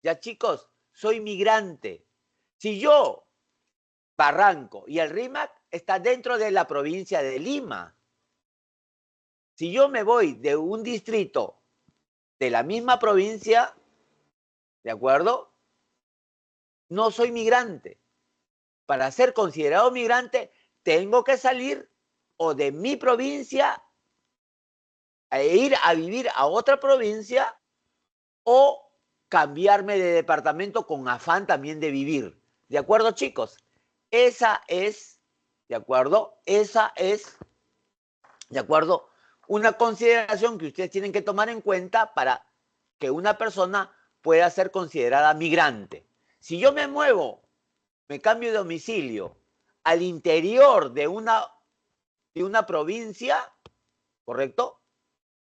Ya, chicos, soy migrante. Si yo, Barranco y el RIMAC está dentro de la provincia de Lima. Si yo me voy de un distrito de la misma provincia, ¿de acuerdo? No soy migrante. Para ser considerado migrante, tengo que salir o de mi provincia e ir a vivir a otra provincia o cambiarme de departamento con afán también de vivir. ¿De acuerdo, chicos? Esa es, ¿de acuerdo? Esa es, ¿de acuerdo? Una consideración que ustedes tienen que tomar en cuenta para que una persona pueda ser considerada migrante. Si yo me muevo, me cambio de domicilio al interior de una provincia, ¿correcto?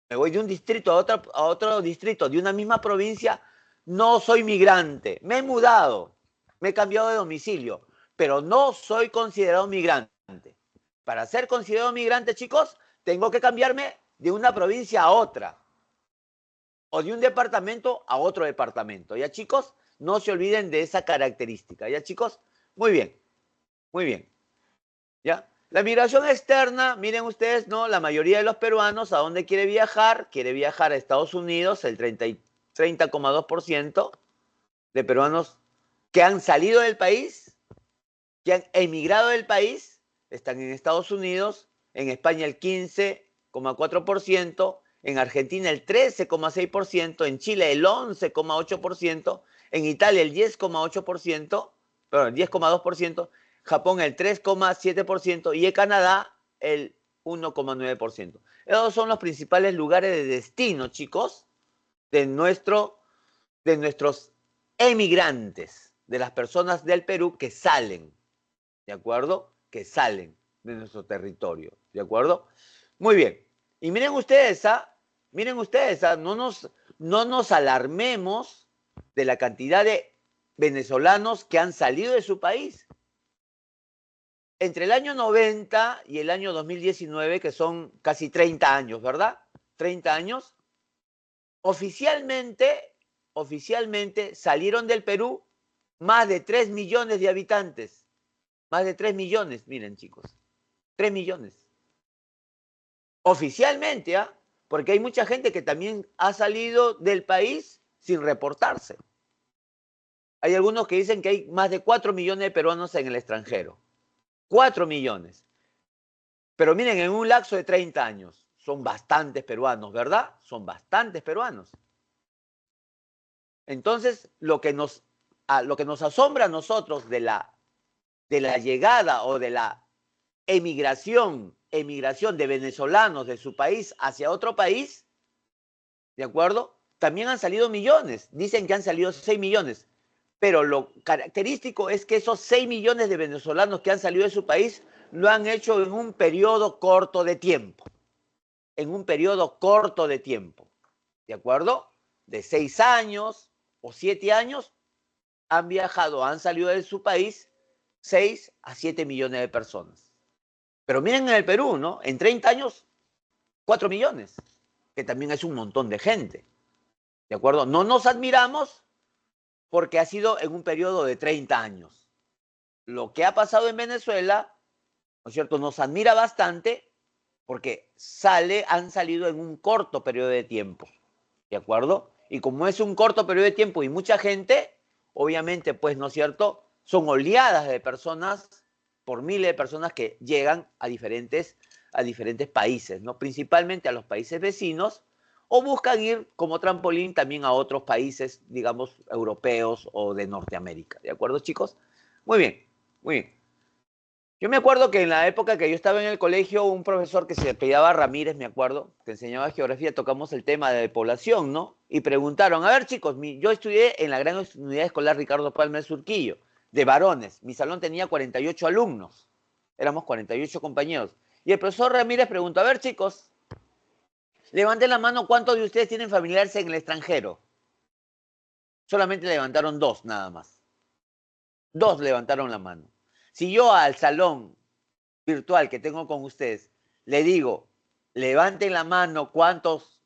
Me voy de un distrito a otro distrito de una misma provincia, no soy migrante. Me he mudado, me he cambiado de domicilio, pero no soy considerado migrante. Para ser considerado migrante, chicos, tengo que cambiarme de una provincia a otra o de un departamento a otro departamento. ¿Ya, chicos? No se olviden de esa característica. ¿Ya, chicos? Muy bien, muy bien. ¿Ya? La migración externa, miren ustedes, ¿no? La mayoría de los peruanos, ¿a dónde quiere viajar? Quiere viajar a Estados Unidos, el 30,2% de peruanos que han salido del país, que han emigrado del país, están en Estados Unidos, en España el 15,4%, en Argentina el 13,6%, en Chile el 11,8%, en Italia el 10,8%, perdón, 10,2%, Japón el 3,7% y en Canadá el 1,9%. Esos son los principales lugares de destino, chicos, de nuestros emigrantes, de las personas del Perú que salen, ¿de acuerdo? Que salen de nuestro territorio, ¿de acuerdo? Muy bien. Y miren ustedes, no nos alarmemos de la cantidad de venezolanos que han salido de su país. Entre el año 90 y el año 2019, que son casi 30 años, ¿verdad? 30 años. Oficialmente salieron del Perú más de 3 millones de habitantes. Más de 3 millones, miren chicos. 3 millones. Oficialmente, ¿ah? Porque hay mucha gente que también ha salido del país sin reportarse. Hay algunos que dicen que hay más de 4 millones de peruanos en el extranjero. 4 millones. Pero miren, en un lapso de 30 años, son bastantes peruanos, ¿verdad? Son bastantes peruanos. Entonces, lo que nos asombra a nosotros de la llegada o de la emigración de venezolanos de su país hacia otro país, ¿de acuerdo? También han salido millones. Dicen que han salido 6 millones. Pero lo característico es que esos 6 millones de venezolanos que han salido de su país lo han hecho en un periodo corto de tiempo. En un periodo corto de tiempo. ¿De acuerdo? De 6 años o 7 años han viajado, han salido de su país 6 a 7 millones de personas. Pero miren en el Perú, ¿no? En 30 años, 4 millones, que también es un montón de gente. ¿De acuerdo? No nos admiramos porque ha sido en un periodo de 30 años. Lo que ha pasado en Venezuela, ¿no es cierto?, nos admira bastante porque han salido en un corto periodo de tiempo. ¿De acuerdo? Y como es un corto periodo de tiempo y mucha gente, obviamente, pues, ¿no es cierto?, son oleadas de personas, por miles de personas que llegan a diferentes países, ¿no? Principalmente a los países vecinos, o buscan ir como trampolín también a otros países, digamos, europeos o de Norteamérica. ¿De acuerdo, chicos? Muy bien, muy bien. Yo me acuerdo que en la época que yo estaba en el colegio, un profesor que se apellidaba Ramírez, me acuerdo, que enseñaba geografía, tocamos el tema de población, ¿no? Y preguntaron, a ver chicos, yo estudié en la gran unidad escolar Ricardo Palma de Surquillo, de varones. Mi salón tenía 48 alumnos, éramos 48 compañeros. Y el profesor Ramírez preguntó, a ver chicos, levanten la mano, ¿cuántos de ustedes tienen familiares en el extranjero? Solamente levantaron 2 nada más. 2 levantaron la mano. Si yo al salón virtual que tengo con ustedes le digo, levanten la mano cuántos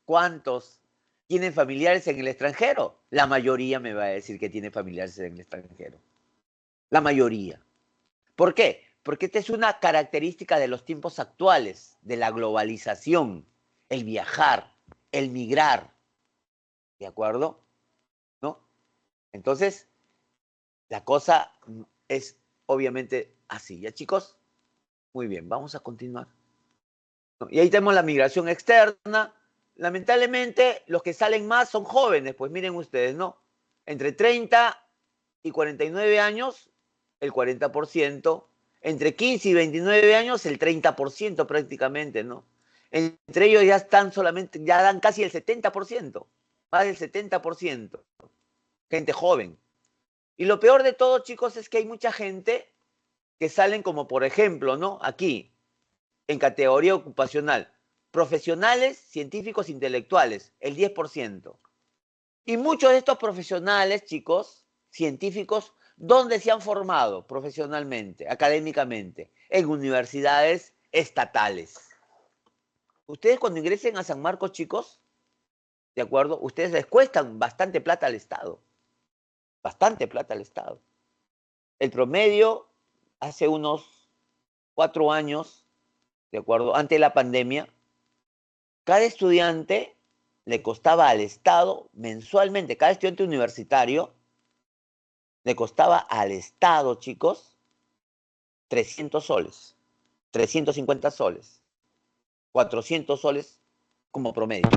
tienen familiares en el extranjero, la mayoría me va a decir que tiene familiares en el extranjero. La mayoría. ¿Por qué? Porque esta es una característica de los tiempos actuales, de la globalización, el viajar, el migrar. ¿De acuerdo? ¿No? Entonces, la cosa es obviamente así. ¿Ya, chicos? Muy bien, vamos a continuar. Y ahí tenemos la migración externa. Lamentablemente, los que salen más son jóvenes, pues miren ustedes, ¿no? Entre 30 y 49 años, el 40%. Entre 15 y 29 años, el 30% prácticamente, ¿no? Entre ellos ya dan casi el 70%, más del 70%. Gente joven. Y lo peor de todo, chicos, es que hay mucha gente que salen como, por ejemplo, ¿no? Aquí, en categoría ocupacional, profesionales, científicos, intelectuales, el 10%. Y muchos de estos profesionales, chicos, científicos, ¿dónde se han formado profesionalmente, académicamente? En universidades estatales. Ustedes cuando ingresen a San Marcos, chicos, ¿de acuerdo? Ustedes les cuestan bastante plata al Estado. Bastante plata al Estado. El promedio, hace unos 4 años, ¿de acuerdo? Antes de la pandemia, cada estudiante le costaba al Estado mensualmente, cada estudiante universitario, le costaba al Estado, chicos, 300 soles. 350 soles, 400 soles como promedio.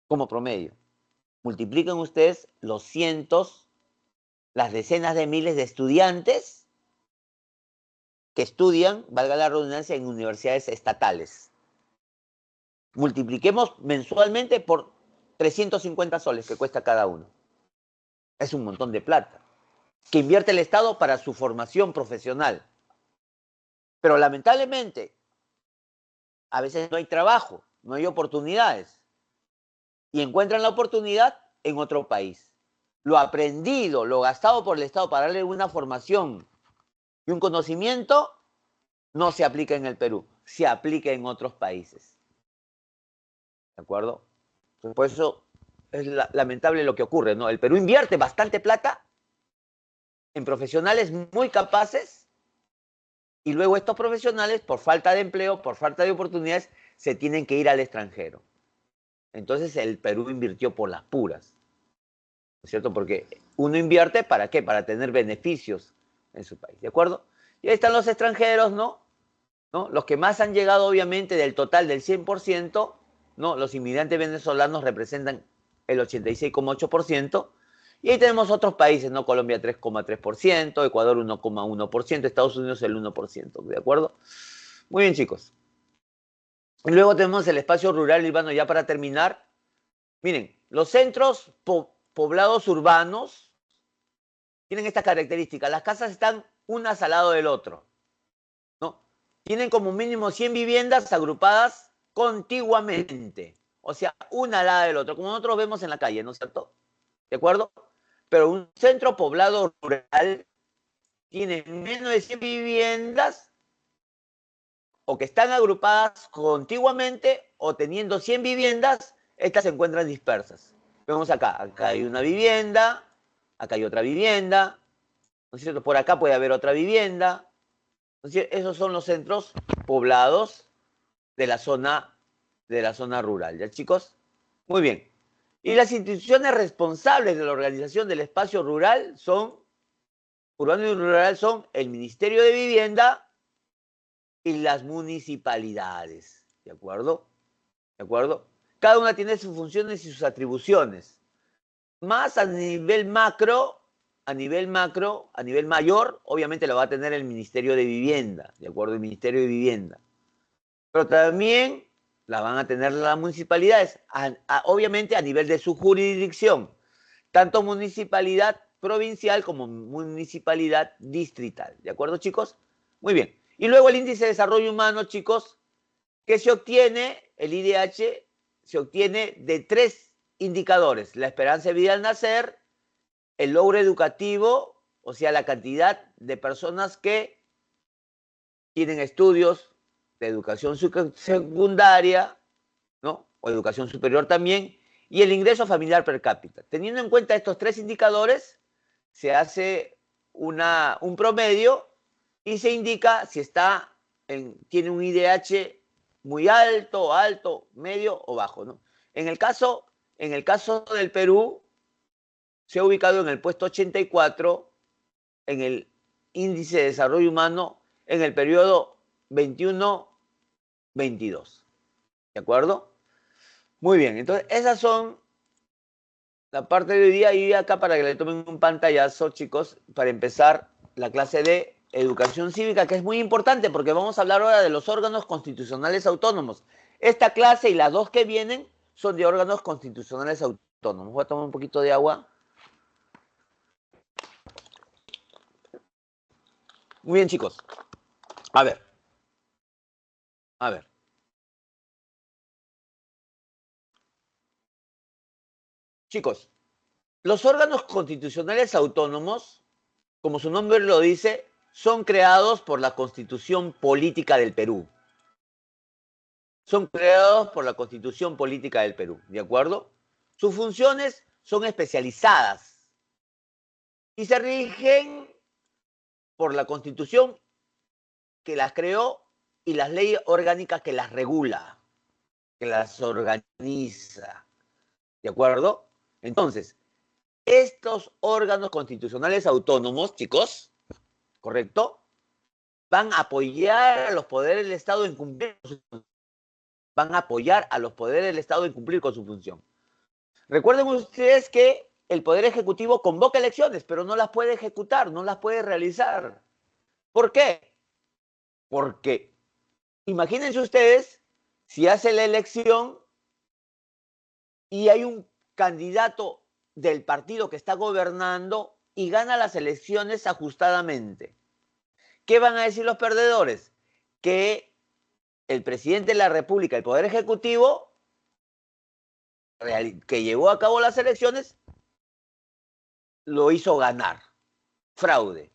Como promedio. Multipliquen ustedes los cientos, las decenas de miles de estudiantes que estudian, valga la redundancia, en universidades estatales. Multipliquemos mensualmente por 350 soles que cuesta cada uno. Es un montón de plata que invierte el Estado para su formación profesional. Pero lamentablemente, a veces no hay trabajo, no hay oportunidades. Y encuentran la oportunidad en otro país. Lo aprendido, lo gastado por el Estado para darle una formación y un conocimiento, no se aplica en el Perú, se aplica en otros países. ¿De acuerdo? Entonces, por eso es lamentable lo que ocurre, ¿no? El Perú invierte bastante plata en profesionales muy capaces y luego estos profesionales, por falta de empleo, por falta de oportunidades, se tienen que ir al extranjero. Entonces el Perú invirtió por las puras, ¿no es cierto? Porque uno invierte, ¿para qué? Para tener beneficios en su país, ¿de acuerdo? Y ahí están los extranjeros, ¿no? Los que más han llegado, obviamente, del total del 100%, ¿no? Los inmigrantes venezolanos representan el 86,8%. Y ahí tenemos otros países, ¿no? Colombia 3,3%, Ecuador 1,1%, Estados Unidos el 1%, ¿de acuerdo? Muy bien, chicos. Y luego tenemos el espacio rural urbano, ya para terminar. Miren, los centros poblados urbanos tienen esta característica. Las casas están unas al lado del otro, ¿no? Tienen como mínimo 100 viviendas agrupadas contiguamente. O sea, una al lado del otro, como nosotros vemos en la calle, ¿no es cierto? ¿De acuerdo? Pero un centro poblado rural tiene menos de 100 viviendas o que están agrupadas contiguamente o teniendo 100 viviendas, estas se encuentran dispersas. Vemos acá, acá hay una vivienda, acá hay otra vivienda, ¿no es cierto? Por acá puede haber otra vivienda. ¿No es cierto? Esos son los centros poblados de la zona rural, ¿ya, chicos? Muy bien. Y las instituciones responsables de la organización del espacio rural urbano y rural son el Ministerio de Vivienda y las municipalidades, ¿de acuerdo? ¿De acuerdo? Cada una tiene sus funciones y sus atribuciones. Más a nivel macro, a nivel mayor, obviamente lo va a tener el Ministerio de Vivienda, ¿de acuerdo? El Ministerio de Vivienda. Pero también la van a tener las municipalidades, obviamente a nivel de su jurisdicción, tanto municipalidad provincial como municipalidad distrital. ¿De acuerdo, chicos? Muy bien. Y luego el índice de desarrollo humano, chicos, que se obtiene, el IDH, se obtiene de 3 indicadores: la esperanza de vida al nacer, el logro educativo, o sea, la cantidad de personas que tienen estudios de educación secundaria, ¿no? O educación superior también, y el ingreso familiar per cápita. Teniendo en cuenta estos 3 indicadores, se hace un promedio y se indica si tiene un IDH muy alto, medio o bajo, ¿no? En el caso del Perú, se ha ubicado en el puesto 84 en el índice de desarrollo humano en el periodo 21-22. ¿De acuerdo? Muy bien, entonces esas son la parte de hoy día, y acá para que le tomen un pantallazo, chicos, para empezar la clase de educación cívica, que es muy importante porque vamos a hablar ahora de los órganos constitucionales autónomos. Esta clase y las 2 que vienen son de órganos constitucionales autónomos. Voy a tomar un poquito de agua. Muy bien, chicos. A ver. Chicos, los órganos constitucionales autónomos, como su nombre lo dice, son creados por la Constitución Política del Perú. Son creados por la Constitución Política del Perú, ¿de acuerdo? Sus funciones son especializadas y se rigen por la Constitución que las creó y las leyes orgánicas que las regula, que las organiza, ¿de acuerdo? Entonces, estos órganos constitucionales autónomos, chicos, ¿correcto? van a apoyar a los poderes del Estado en cumplir con su función. Van a apoyar a los poderes del Estado en cumplir con su función. Recuerden ustedes que el Poder Ejecutivo convoca elecciones, pero no las puede ejecutar, no las puede realizar. ¿Por qué? Porque imagínense ustedes si hace la elección y hay un candidato del partido que está gobernando y gana las elecciones ajustadamente. ¿Qué van a decir los perdedores? Que el presidente de la República, el Poder Ejecutivo, que llevó a cabo las elecciones, lo hizo ganar. Fraude.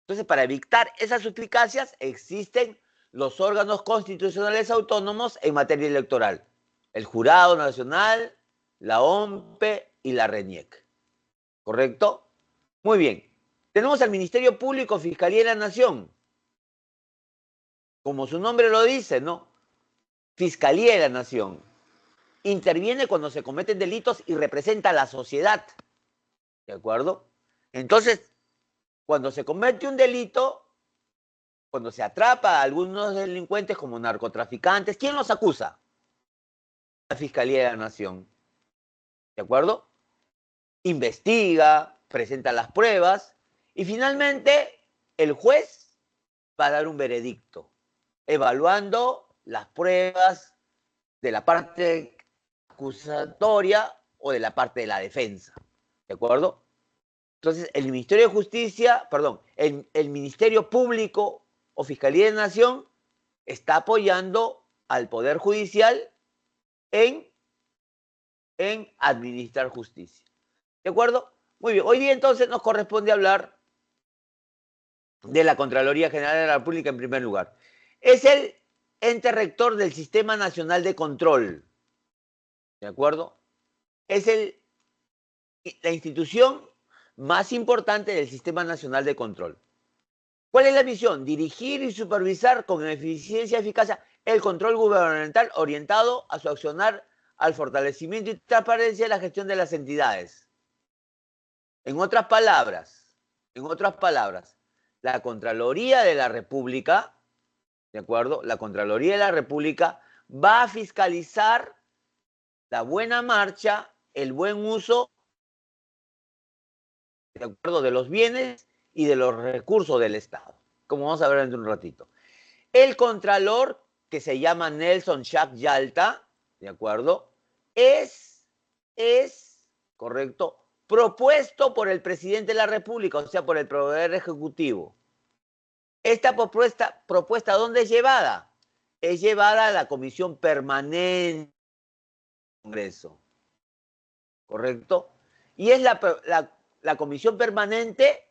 Entonces, para evitar esas suspicacias, existen los órganos constitucionales autónomos en materia electoral. El Jurado Nacional, la OMPE y la RENIEC. ¿Correcto? Muy bien. Tenemos al Ministerio Público, Fiscalía de la Nación. Como su nombre lo dice, ¿no? Fiscalía de la Nación. Interviene cuando se cometen delitos y representa a la sociedad. ¿De acuerdo? Entonces, cuando se comete un delito, cuando se atrapa a algunos delincuentes como narcotraficantes, ¿quién los acusa? La Fiscalía de la Nación. ¿De acuerdo? Investiga, presenta las pruebas y finalmente el juez va a dar un veredicto, evaluando las pruebas de la parte acusatoria o de la parte de la defensa. ¿De acuerdo? Entonces, el Ministerio de Justicia, perdón, el Ministerio Público o Fiscalía de la Nación está apoyando al Poder Judicial en administrar justicia. ¿De acuerdo? Muy bien. Hoy día entonces nos corresponde hablar de la Contraloría General de la República en primer lugar. Es el ente rector del Sistema Nacional de Control. ¿De acuerdo? Es la institución más importante del Sistema Nacional de Control. ¿Cuál es la misión? Dirigir y supervisar con eficiencia y eficacia el control gubernamental orientado a su accionar al fortalecimiento y transparencia de la gestión de las entidades. En otras palabras, la Contraloría de la República, ¿de acuerdo? La Contraloría de la República va a fiscalizar la buena marcha, el buen uso, ¿de acuerdo?, de los bienes y de los recursos del Estado, como vamos a ver dentro de un ratito. El Contralor, que se llama Nelson Schack Yalta, ¿de acuerdo?, es, correcto, propuesto por el presidente de la República, o sea, por el Poder Ejecutivo. Esta propuesta, ¿dónde es llevada? Es llevada a la Comisión Permanente del Congreso, ¿correcto? Y es la Comisión Permanente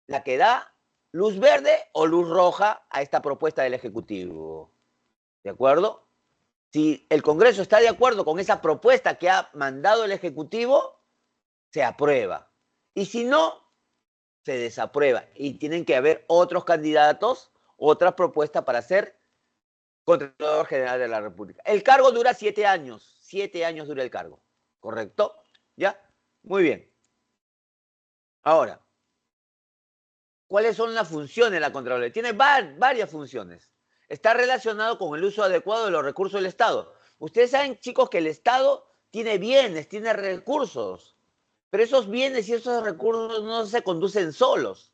la que da luz verde o luz roja a esta propuesta del Ejecutivo. ¿De acuerdo? Si el Congreso está de acuerdo con esa propuesta que ha mandado el Ejecutivo, se aprueba. Y si no, se desaprueba. Y tienen que haber otros candidatos, otras propuestas para ser Contralor General de la República. El cargo dura 7 años. 7 años dura el cargo. ¿Correcto? ¿Ya? Muy bien. Ahora, ¿cuáles son las funciones de la Contraloría? Tiene varias funciones. Está relacionado con el uso adecuado de los recursos del Estado. Ustedes saben, chicos, que el Estado tiene bienes, tiene recursos, pero esos bienes y esos recursos no se conducen solos,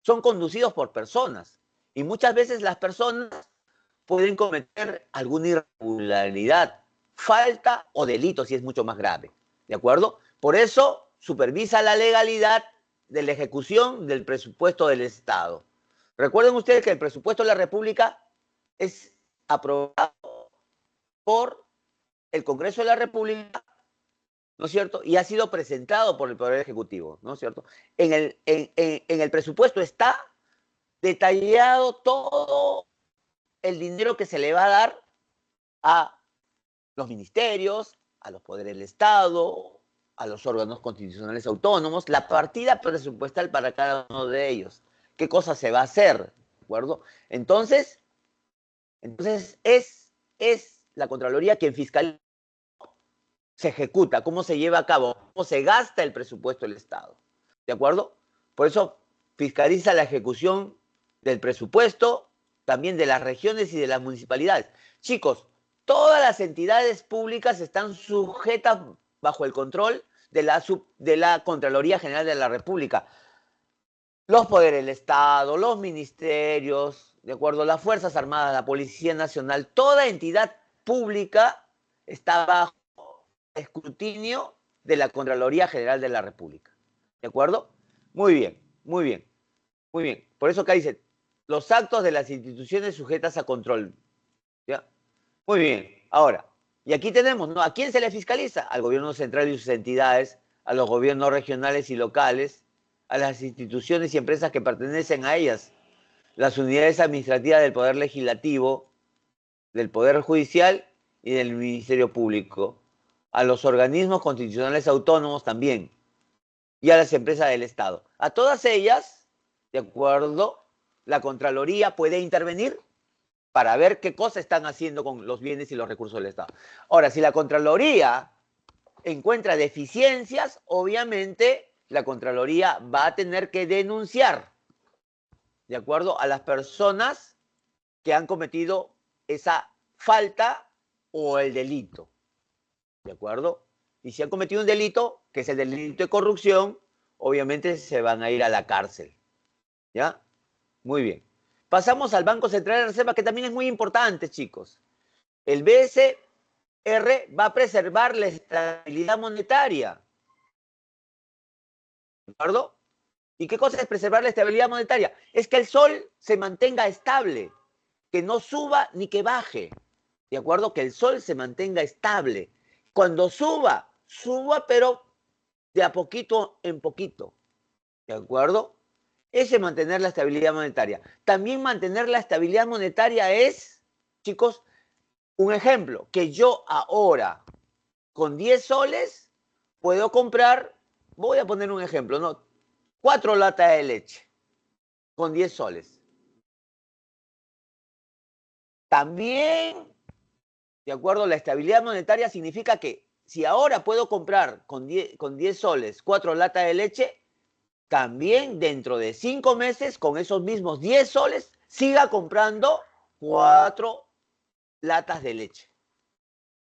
son conducidos por personas. Y muchas veces las personas pueden cometer alguna irregularidad, falta o delito, si es mucho más grave. ¿De acuerdo? Por eso supervisa la legalidad de la ejecución del presupuesto del Estado. Recuerden ustedes que el presupuesto de la República es aprobado por el Congreso de la República, ¿no es cierto? Y ha sido presentado por el Poder Ejecutivo, ¿no es cierto? En el presupuesto está detallado todo el dinero que se le va a dar a los ministerios, a los poderes del Estado, a los órganos constitucionales autónomos, la partida presupuestal para cada uno de ellos. ¿Qué cosa se va a hacer? ¿De acuerdo? Entonces es la Contraloría quien fiscaliza, se ejecuta, cómo se lleva a cabo, cómo se gasta el presupuesto del Estado. ¿De acuerdo? Por eso fiscaliza la ejecución del presupuesto, también de las regiones y de las municipalidades. Chicos, todas las entidades públicas están sujetas bajo el control de la Contraloría General de la República. Los poderes del Estado, los ministerios, de acuerdo, las Fuerzas Armadas, la Policía Nacional, toda entidad pública está bajo escrutinio de la Contraloría General de la República. ¿De acuerdo? Muy bien, muy bien, muy bien. Por eso acá dice, los actos de las instituciones sujetas a control. ¿Ya? Muy bien. Ahora, y aquí tenemos, ¿no? ¿A quién se le fiscaliza? Al gobierno central y sus entidades, a los gobiernos regionales y locales, a las instituciones y empresas que pertenecen a ellas, las unidades administrativas del Poder Legislativo, del Poder Judicial y del Ministerio Público, a los organismos constitucionales autónomos también, y a las empresas del Estado. A todas ellas, de acuerdo, la Contraloría puede intervenir para ver qué cosas están haciendo con los bienes y los recursos del Estado. Ahora, si la Contraloría encuentra deficiencias, obviamente la Contraloría va a tener que denunciar, de acuerdo, a las personas que han cometido esa falta o el delito, ¿de acuerdo? Y si han cometido un delito, que es el delito de corrupción, obviamente se van a ir a la cárcel, ¿ya? Muy bien. Pasamos al Banco Central de Reserva, que también es muy importante, chicos. El BCR va a preservar la estabilidad monetaria, ¿de acuerdo? ¿Y qué cosa es preservar la estabilidad monetaria? Es que el sol se mantenga estable, que no suba ni que baje, ¿de acuerdo? Que el sol se mantenga estable. Cuando suba, suba, pero de a poquito en poquito, ¿de acuerdo? Ese es mantener la estabilidad monetaria. También mantener la estabilidad monetaria es, chicos, un ejemplo, que yo ahora con 10 soles puedo comprar, voy a poner un ejemplo, ¿no? 4 latas de leche con 10 soles. También, de acuerdo, la estabilidad monetaria significa que si ahora puedo comprar con 10 soles 4 latas de leche, también dentro de 5 meses, con esos mismos 10 soles, siga comprando 4 latas de leche.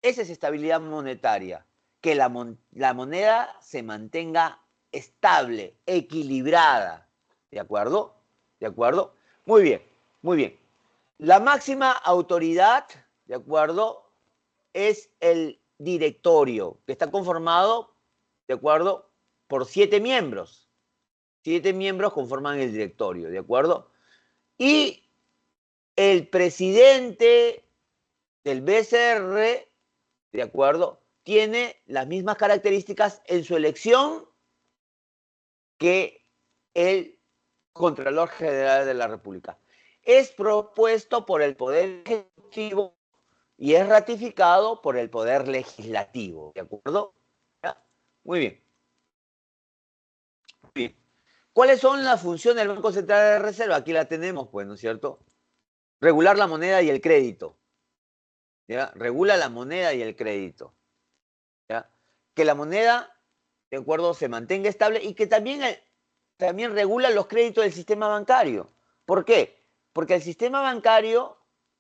Esa es estabilidad monetaria, que la moneda se mantenga estable, equilibrada. ¿De acuerdo? ¿De acuerdo? Muy bien, muy bien. La máxima autoridad, ¿de acuerdo?, es el directorio, que está conformado, ¿de acuerdo?, por 7 miembros. 7 miembros conforman el directorio, ¿de acuerdo? Y el presidente del BCR, ¿de acuerdo?, tiene las mismas características en su elección que el Contralor General de la República. Es propuesto por el Poder Ejecutivo y es ratificado por el Poder Legislativo, ¿de acuerdo? ¿Ya? Muy bien. Muy bien. ¿Cuáles son las funciones del Banco Central de Reserva? Aquí la tenemos, pues, ¿no es cierto? Regular la moneda y el crédito. ¿Ya? Regula la moneda y el crédito. ¿Ya? Que la moneda, de acuerdo, se mantenga estable y que también regula los créditos del sistema bancario. ¿Por qué? Porque el sistema bancario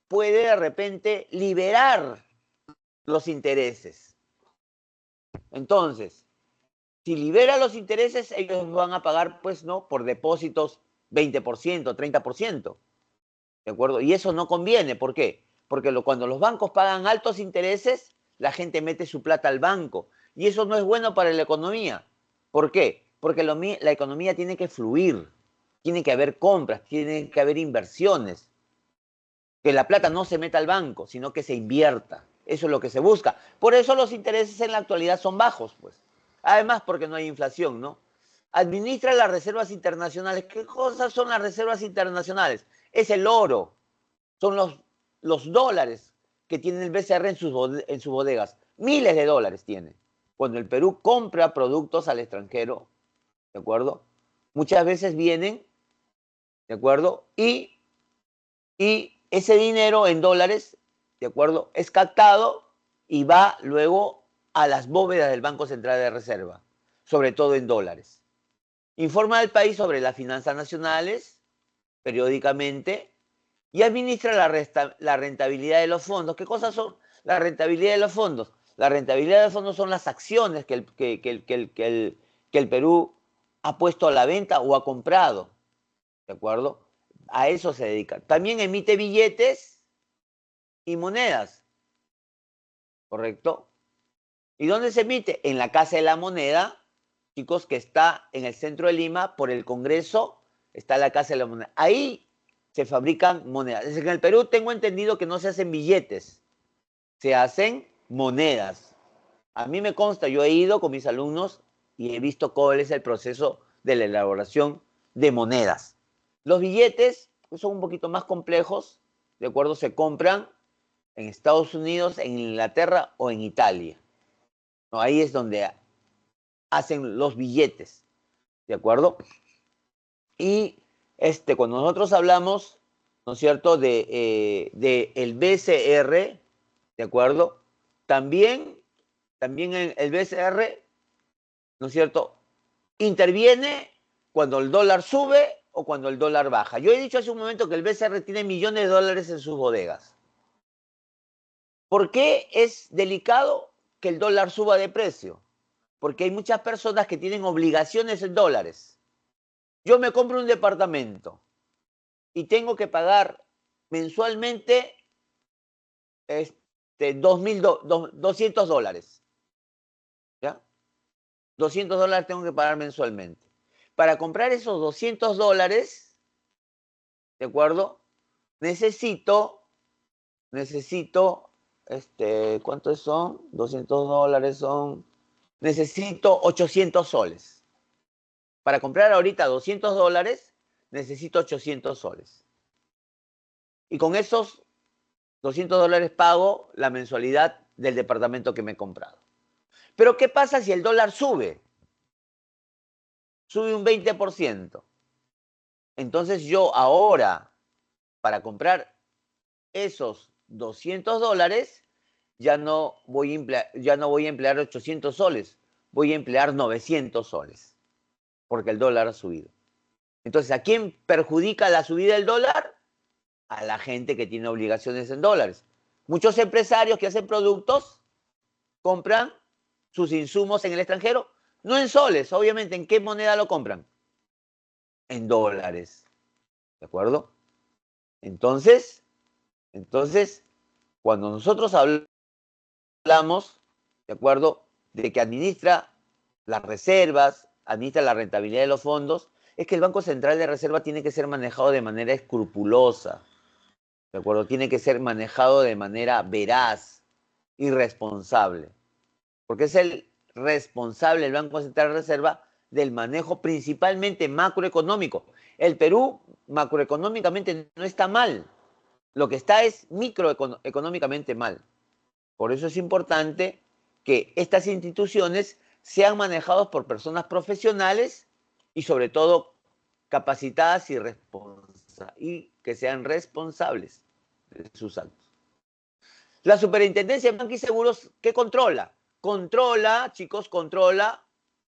puede de repente liberar los intereses. Entonces, si libera los intereses, ellos van a pagar, pues, ¿no?, por depósitos 20%, 30%. ¿De acuerdo? Y eso no conviene. ¿Por qué? Porque cuando los bancos pagan altos intereses, la gente mete su plata al banco. Y eso no es bueno para la economía. ¿Por qué? Porque la economía tiene que fluir. Tiene que haber compras, tiene que haber inversiones. Que la plata no se meta al banco, sino que se invierta. Eso es lo que se busca. Por eso los intereses en la actualidad son bajos, pues. Además, porque no hay inflación, ¿no? Administra las reservas internacionales. ¿Qué cosas son las reservas internacionales? Es el oro, son los dólares que tiene el BCR en sus bodegas. Miles de dólares tiene. Cuando el Perú compra productos al extranjero, ¿de acuerdo? Muchas veces vienen, ¿de acuerdo? Y ese dinero en dólares, ¿de acuerdo?, es captado y va luego a las bóvedas del Banco Central de Reserva, sobre todo en dólares. Informa al país sobre las finanzas nacionales, periódicamente y administra la rentabilidad de los fondos. ¿Qué cosas son la rentabilidad de los fondos? La rentabilidad de los fondos son las acciones que el Perú ha puesto a la venta o ha comprado, ¿de acuerdo? A eso se dedica. También emite billetes y monedas, ¿correcto? ¿Y dónde se emite? En la Casa de la Moneda, chicos, que está en el centro de Lima, por el Congreso, está la Casa de la Moneda. Ahí se fabrican monedas. En el Perú tengo entendido que no se hacen billetes, se hacen monedas. A mí me consta, yo he ido con mis alumnos y he visto cuál es el proceso de la elaboración de monedas. Los billetes son un poquito más complejos, ¿de acuerdo? Se compran en Estados Unidos, en Inglaterra o en Italia. ¿No? Ahí es donde hacen los billetes, ¿de acuerdo? Y cuando nosotros hablamos, ¿no es cierto?, de el BCR, ¿de acuerdo? También el BCR, ¿no es cierto?, interviene cuando el dólar sube o cuando el dólar baja. Yo he dicho hace un momento que el BCR tiene millones de dólares en sus bodegas. ¿Por qué es delicado que el dólar suba de precio? Porque hay muchas personas que tienen obligaciones en dólares. Yo me compro un departamento y tengo que pagar mensualmente $200. ¿Ya? $200 tengo que pagar mensualmente. Para comprar esos $200, ¿de acuerdo? Necesito, ¿cuántos son? $200 son, necesito 800 soles. Para comprar ahorita $200, necesito 800 soles. Y con esos $200 pago la mensualidad del departamento que me he comprado. Pero ¿qué pasa si el dólar sube? Sube un 20%. Entonces yo ahora, para comprar esos $200, ya no voy a emplear 800 soles, voy a emplear 900 soles, porque el dólar ha subido. Entonces, ¿a quién perjudica la subida del dólar? A la gente que tiene obligaciones en dólares. Muchos empresarios que hacen productos compran sus insumos en el extranjero, no en soles, obviamente. ¿En qué moneda lo compran? En dólares. ¿De acuerdo? Entonces, cuando nosotros hablamos, ¿de acuerdo?, de que administra las reservas, administra la rentabilidad de los fondos, es que el Banco Central de Reserva tiene que ser manejado de manera escrupulosa, ¿de acuerdo? Tiene que ser manejado de manera veraz y responsable, porque es el responsable, el Banco Central de Reserva, del manejo principalmente macroeconómico. El Perú macroeconómicamente no está mal, lo que está es microeconómicamente mal. Por eso es importante que estas instituciones sean manejadas por personas profesionales y sobre todo capacitadas y que sean responsables de sus actos. La Superintendencia de Banca y Seguros, ¿qué controla? Controla, chicos,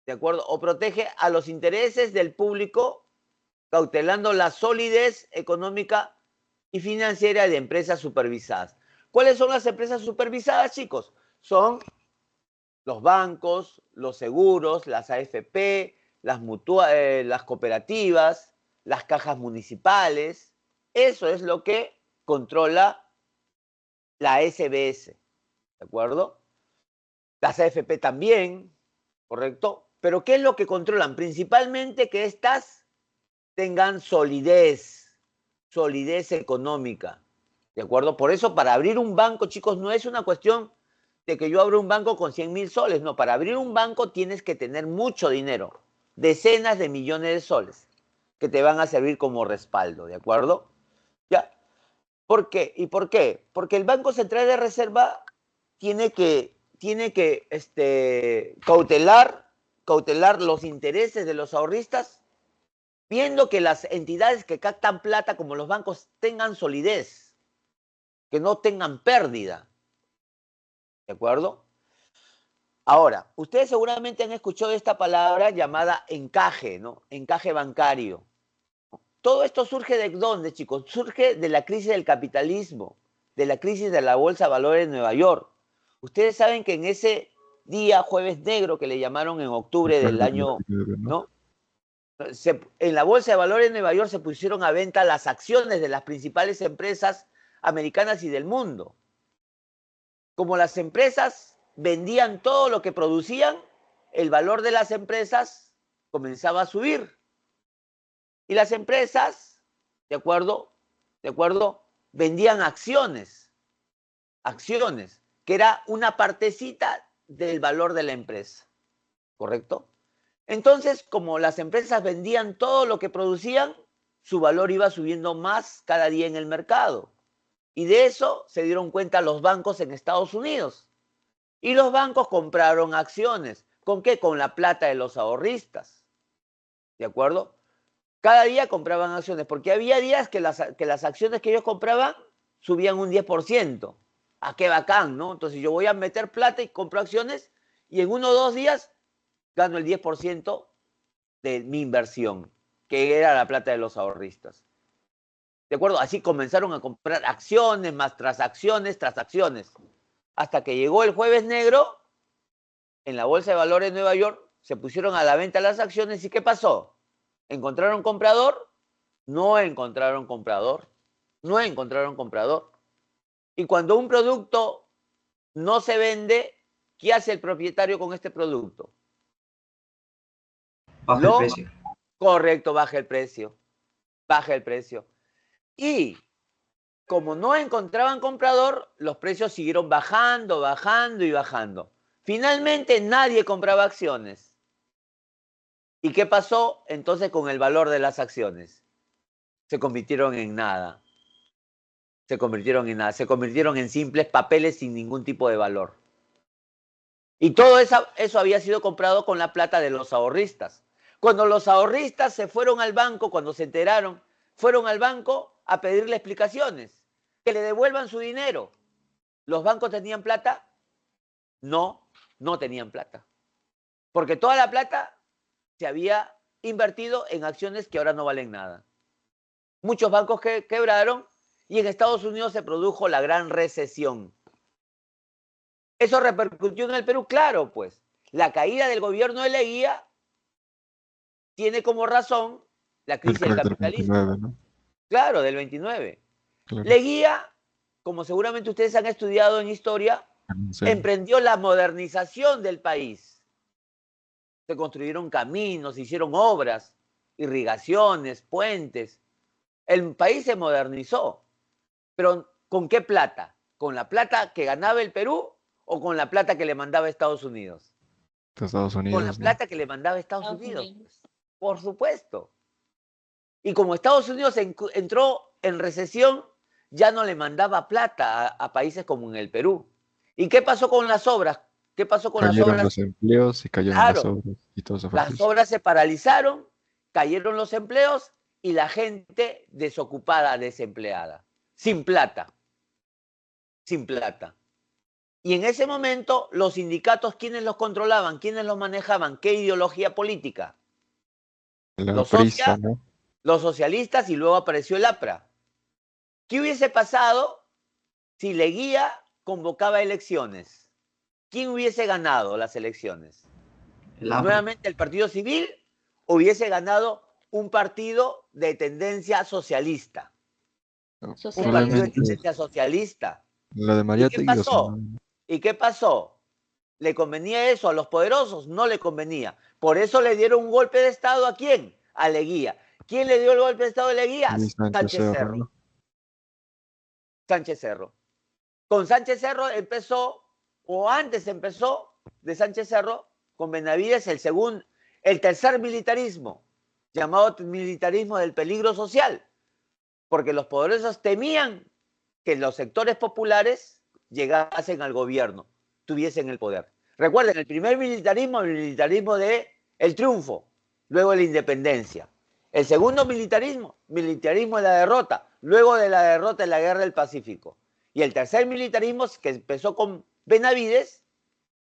¿de acuerdo? O protege a los intereses del público, cautelando la solidez económica y financiera de empresas supervisadas. ¿Cuáles son las empresas supervisadas, chicos? Son los bancos, los seguros, las AFP, las cooperativas, las cajas municipales. Eso es lo que controla la SBS, ¿de acuerdo? Las AFP también, ¿correcto? Pero ¿qué es lo que controlan? Principalmente que éstas tengan solidez económica, ¿de acuerdo? Por eso, para abrir un banco, chicos, no es una cuestión de que yo abra un banco con 100.000 soles. No, para abrir un banco tienes que tener mucho dinero, decenas de millones de soles, que te van a servir como respaldo, ¿de acuerdo? ¿Ya? ¿Por qué? ¿Y por qué? Porque el Banco Central de Reserva tiene que cautelar los intereses de los ahorristas, viendo que las entidades que captan plata, como los bancos, tengan solidez, que no tengan pérdida. ¿De acuerdo? Ahora, ustedes seguramente han escuchado esta palabra llamada encaje, ¿no? Encaje bancario. todo esto surge ¿de dónde, chicos? Surge de la crisis del capitalismo, de la crisis de la Bolsa de Valores de Nueva York. Ustedes saben que en ese día, Jueves Negro, que le llamaron en octubre del año, ¿no? En la Bolsa de Valores de Nueva York se pusieron a venta las acciones de las principales empresas americanas y del mundo. Como las empresas vendían todo lo que producían, el valor de las empresas comenzaba a subir. Y las empresas, ¿de acuerdo? Vendían acciones, que era una partecita del valor de la empresa, ¿correcto? Entonces, como las empresas vendían todo lo que producían, su valor iba subiendo más cada día en el mercado. Y de eso se dieron cuenta los bancos en Estados Unidos. Y los bancos compraron acciones. ¿Con qué? Con la plata de los ahorristas. ¿De acuerdo? Cada día compraban acciones, porque había días que las acciones que ellos compraban subían un 10%. ¡Ah, qué bacán!, ¿no? Entonces yo voy a meter plata y compro acciones y en 1 o 2 días gano el 10% de mi inversión, que era la plata de los ahorristas. ¿De acuerdo? Así comenzaron a comprar acciones, más transacciones, hasta que llegó el Jueves Negro, en la Bolsa de Valores de Nueva York, se pusieron a la venta las acciones y ¿qué pasó? ¿Encontraron comprador? No encontraron comprador. Y cuando un producto no se vende, ¿qué hace el propietario con este producto? Baja el precio. Correcto, baja el precio. Y como no encontraban comprador, los precios siguieron bajando. Finalmente nadie compraba acciones. ¿Y qué pasó entonces con el valor de las acciones? Se convirtieron en nada. Se convirtieron en simples papeles sin ningún tipo de valor. Y todo eso había sido comprado con la plata de los ahorristas. Cuando los ahorristas se fueron al banco, cuando se enteraron, fueron al banco a pedirle explicaciones, que le devuelvan su dinero. ¿Los bancos tenían plata? No, no tenían plata. Porque toda la plata se había invertido en acciones que ahora no valen nada. Muchos bancos quebraron y en Estados Unidos se produjo la gran recesión. ¿Eso repercutió en el Perú? Claro, pues. La caída del gobierno de Leguía tiene como razón la crisis del capitalismo. 29, ¿no? Claro, del 29. Claro. Leguía, como seguramente ustedes han estudiado en historia, Sí. emprendió la modernización del país. Se construyeron caminos, se hicieron obras, irrigaciones, puentes. El país se modernizó. ¿Pero con qué plata? ¿Con la plata que ganaba el Perú o con la plata que le mandaba Estados Unidos? De Estados Unidos, Con la ¿no? plata que le mandaba Estados Unidos. Por supuesto. Y como Estados Unidos entró en recesión, ya no le mandaba plata a países como en el Perú. ¿Y qué pasó con las obras? ¿Qué pasó con las Cayeron obras? los empleos y cayeron Claro. las obras y todo se fue al Las piso. obras se paralizaron, cayeron los empleos y la gente desocupada, desempleada, sin plata. Y en ese momento, los sindicatos, ¿quiénes los controlaban? ¿Quiénes los manejaban? ¿Qué ideología política? La Los prisa, ¿no? los socialistas y luego apareció el APRA. ¿Qué hubiese pasado si Leguía convocaba elecciones? ¿Quién hubiese ganado las elecciones? El APRA. ¿Nuevamente el Partido Civil o hubiese ganado un partido de tendencia socialista? Un partido de Probablemente tendencia socialista. la de ¿Y qué Mariátegui o pasó? ¿Y qué pasó? ¿Le convenía eso a los poderosos? No le convenía. Por eso le dieron un golpe de Estado ¿a quién? A Leguía. ¿Quién le dio el golpe de Estado a Leguía? Luis Sánchez Cerro. ¿no? Sánchez Cerro. Con Sánchez Cerro empezó, o antes empezó, de Sánchez Cerro, con Benavides, el tercer militarismo, llamado militarismo del peligro social, porque los poderosos temían que los sectores populares llegasen al gobierno, tuviesen el poder. Recuerden, el primer militarismo, el militarismo de el triunfo, luego la independencia. El segundo militarismo de la derrota, luego de la derrota en la Guerra del Pacífico. Y el tercer militarismo, que empezó con Benavides,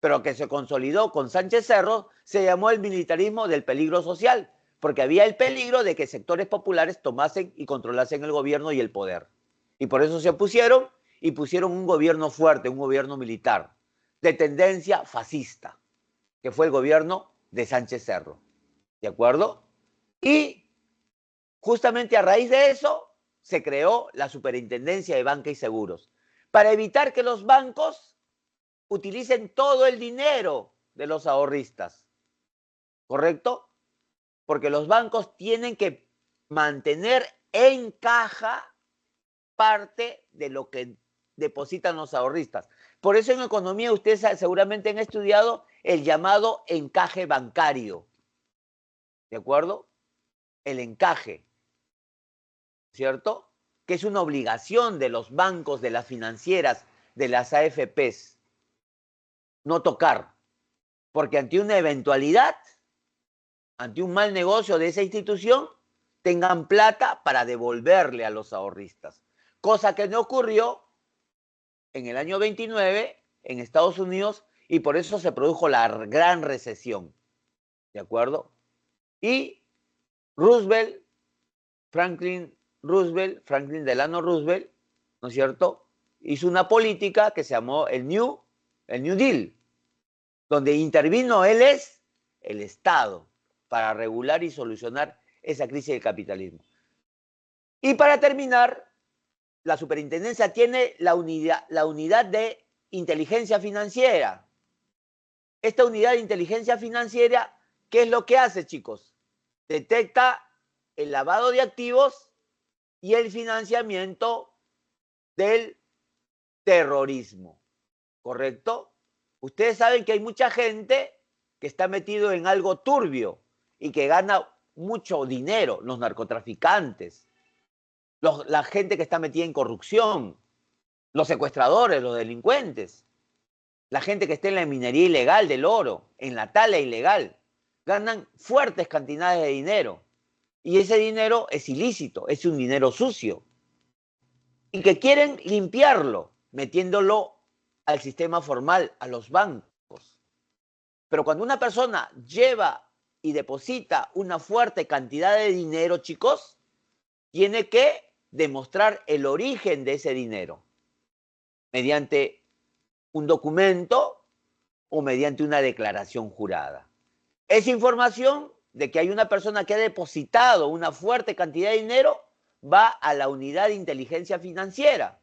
pero que se consolidó con Sánchez Cerro, se llamó el militarismo del peligro social, porque había el peligro de que sectores populares tomasen y controlasen el gobierno y el poder. Y por eso se opusieron y pusieron un gobierno fuerte, un gobierno militar, de tendencia fascista, que fue el gobierno de Sánchez Cerro. ¿De acuerdo? Y justamente a raíz de eso se creó la Superintendencia de Banca y Seguros, para evitar que los bancos utilicen todo el dinero de los ahorristas. ¿Correcto? Porque los bancos tienen que mantener en caja parte de lo que depositan los ahorristas. Por eso en economía ustedes seguramente han estudiado el llamado encaje bancario. ¿De acuerdo? El encaje, ¿cierto? Que es una obligación de los bancos, de las financieras, de las AFPs, no tocar. Porque ante una eventualidad, ante un mal negocio de esa institución, tengan plata para devolverle a los ahorristas. Cosa que no ocurrió en el año 29 en Estados Unidos y por eso se produjo la gran recesión. ¿De acuerdo? Y Franklin Delano Roosevelt, ¿no es cierto?, hizo una política que se llamó el New Deal, donde intervino el Estado para regular y solucionar esa crisis del capitalismo. Y para terminar, la superintendencia tiene la unidad de inteligencia financiera. Esta unidad de inteligencia financiera, ¿qué es lo que hace, chicos? Detecta el lavado de activos y el financiamiento del terrorismo, ¿correcto? Ustedes saben que hay mucha gente que está metido en algo turbio y que gana mucho dinero, los narcotraficantes, la gente que está metida en corrupción, los secuestradores, los delincuentes, la gente que está en la minería ilegal del oro, en la tala ilegal, ganan fuertes cantidades de dinero. Y ese dinero es ilícito, es un dinero sucio. Y que quieren limpiarlo, metiéndolo al sistema formal, a los bancos. Pero cuando una persona lleva y deposita una fuerte cantidad de dinero, chicos, tiene que demostrar el origen de ese dinero mediante un documento o mediante una declaración jurada. Esa información de que hay una persona que ha depositado una fuerte cantidad de dinero va a la unidad de inteligencia financiera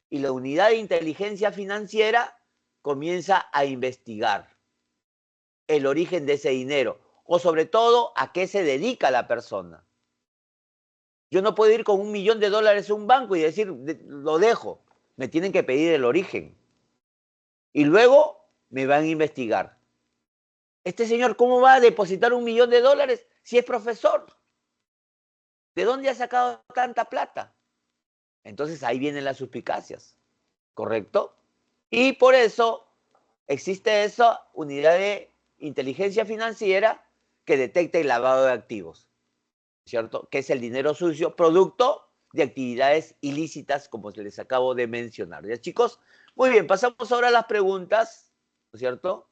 y la unidad de inteligencia financiera comienza a investigar el origen de ese dinero o sobre todo a qué se dedica la persona. Yo no puedo ir con $1 millón a un banco y decir, lo dejo. Me tienen que pedir el origen. Y luego me van a investigar. Este señor, ¿cómo va a depositar $1 millón si es profesor? ¿De dónde ha sacado tanta plata? Entonces ahí vienen las suspicacias, ¿correcto? Y por eso existe esa unidad de inteligencia financiera que detecta el lavado de activos, ¿cierto? Que es el dinero sucio, producto de actividades ilícitas, como les acabo de mencionar. ¿Ya, chicos? Muy bien, pasamos ahora a las preguntas, ¿no es cierto?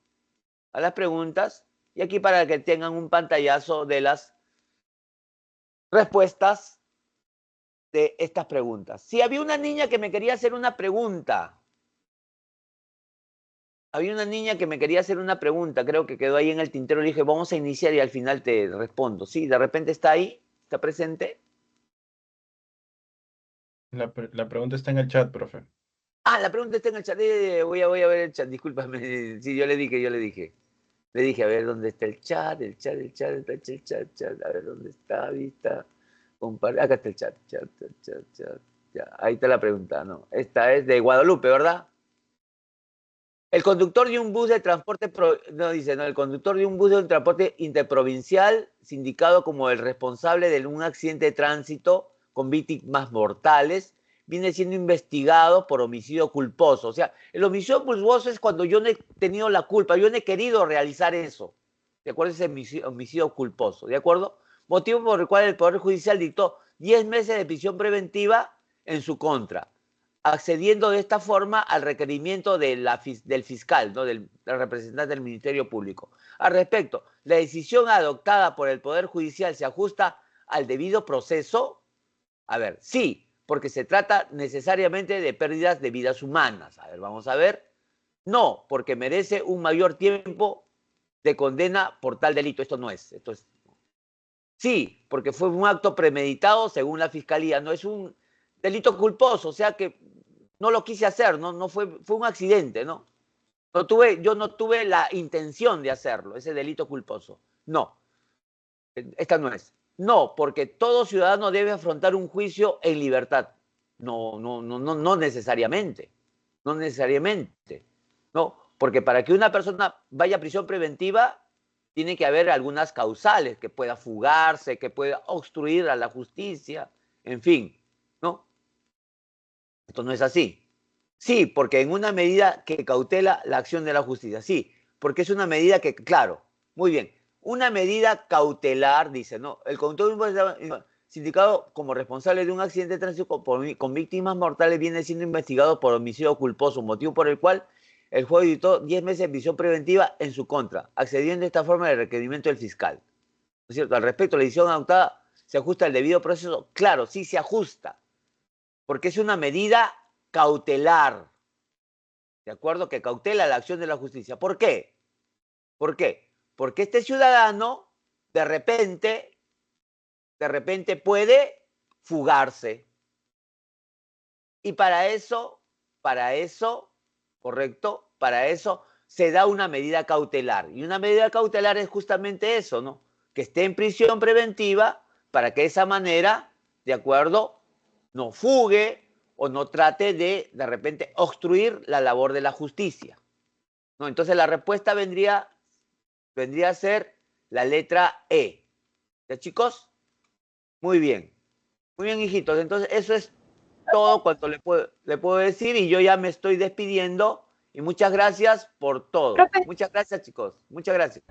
A las preguntas. Y aquí para que tengan un pantallazo de las respuestas de estas preguntas. Si había una niña que me quería hacer una pregunta. Había una niña que me quería hacer una pregunta, creo que quedó ahí en el tintero. Le dije, vamos a iniciar y al final te respondo. Sí, de repente está ahí, está presente. La pregunta está en el chat, profe. Ah, la pregunta está en el chat. Voy a ver el chat, discúlpame. Sí, yo le dije. Le dije, a ver, ¿dónde está el chat? El chat. A ver, ¿dónde está? Vista. Acá está el chat. Ya, ahí está la pregunta, ¿no? Esta es de Guadalupe, ¿verdad? El conductor de un bus de transporte, el conductor de un bus de transporte interprovincial, sindicado como el responsable de un accidente de tránsito con víctimas mortales, viene siendo investigado por homicidio culposo. O sea, el homicidio culposo es cuando yo no he tenido la culpa, yo no he querido realizar eso. ¿De acuerdo? Ese homicidio culposo. ¿De acuerdo? Motivo por el cual el Poder Judicial dictó 10 meses de prisión preventiva en su contra. accediendo de esta forma al requerimiento del fiscal, ¿no? Del representante del Ministerio Público. Al respecto, ¿la decisión adoptada por el Poder Judicial se ajusta al debido proceso? A ver, sí, porque se trata necesariamente de pérdidas de vidas humanas. A ver, vamos a ver. No, porque merece un mayor tiempo de condena por tal delito. Esto es. Sí, porque fue un acto premeditado según la Fiscalía. No es un delito culposo, o sea que no lo quise hacer, no fue un accidente, ¿no? Yo no tuve la intención de hacerlo, ese delito culposo. No, esta no es. No, porque todo ciudadano debe afrontar un juicio en libertad. No necesariamente. No necesariamente. No, porque para que una persona vaya a prisión preventiva, tiene que haber algunas causales, que pueda fugarse, que pueda obstruir a la justicia, en fin, ¿no? Esto no es así. Sí, porque en una medida que cautela la acción de la justicia, sí, porque es una medida que, claro, muy bien, una medida cautelar, dice, ¿no? El conductor sindicado como responsable de un accidente de tránsito con víctimas mortales viene siendo investigado por homicidio culposo, motivo por el cual el juez dictó 10 meses de prisión preventiva en su contra, accediendo de esta forma al requerimiento del fiscal. ¿No es cierto? Al respecto, la decisión adoptada se ajusta al debido proceso. Claro, sí se ajusta, porque es una medida cautelar, ¿de acuerdo? Que cautela la acción de la justicia. ¿Por qué? ¿Por qué? Porque este ciudadano de repente puede fugarse. Y para eso, correcto, para eso se da una medida cautelar. Y una medida cautelar es justamente eso, ¿no? Que esté en prisión preventiva para que de esa manera, ¿de acuerdo?, no fugue o no trate de repente, obstruir la labor de la justicia, ¿no? Entonces la respuesta vendría a ser la letra E. ¿Ya, chicos? Muy bien, hijitos. Entonces eso es todo cuanto le puedo decir y yo ya me estoy despidiendo y muchas gracias por todo. Profe. Muchas gracias, chicos. Muchas gracias.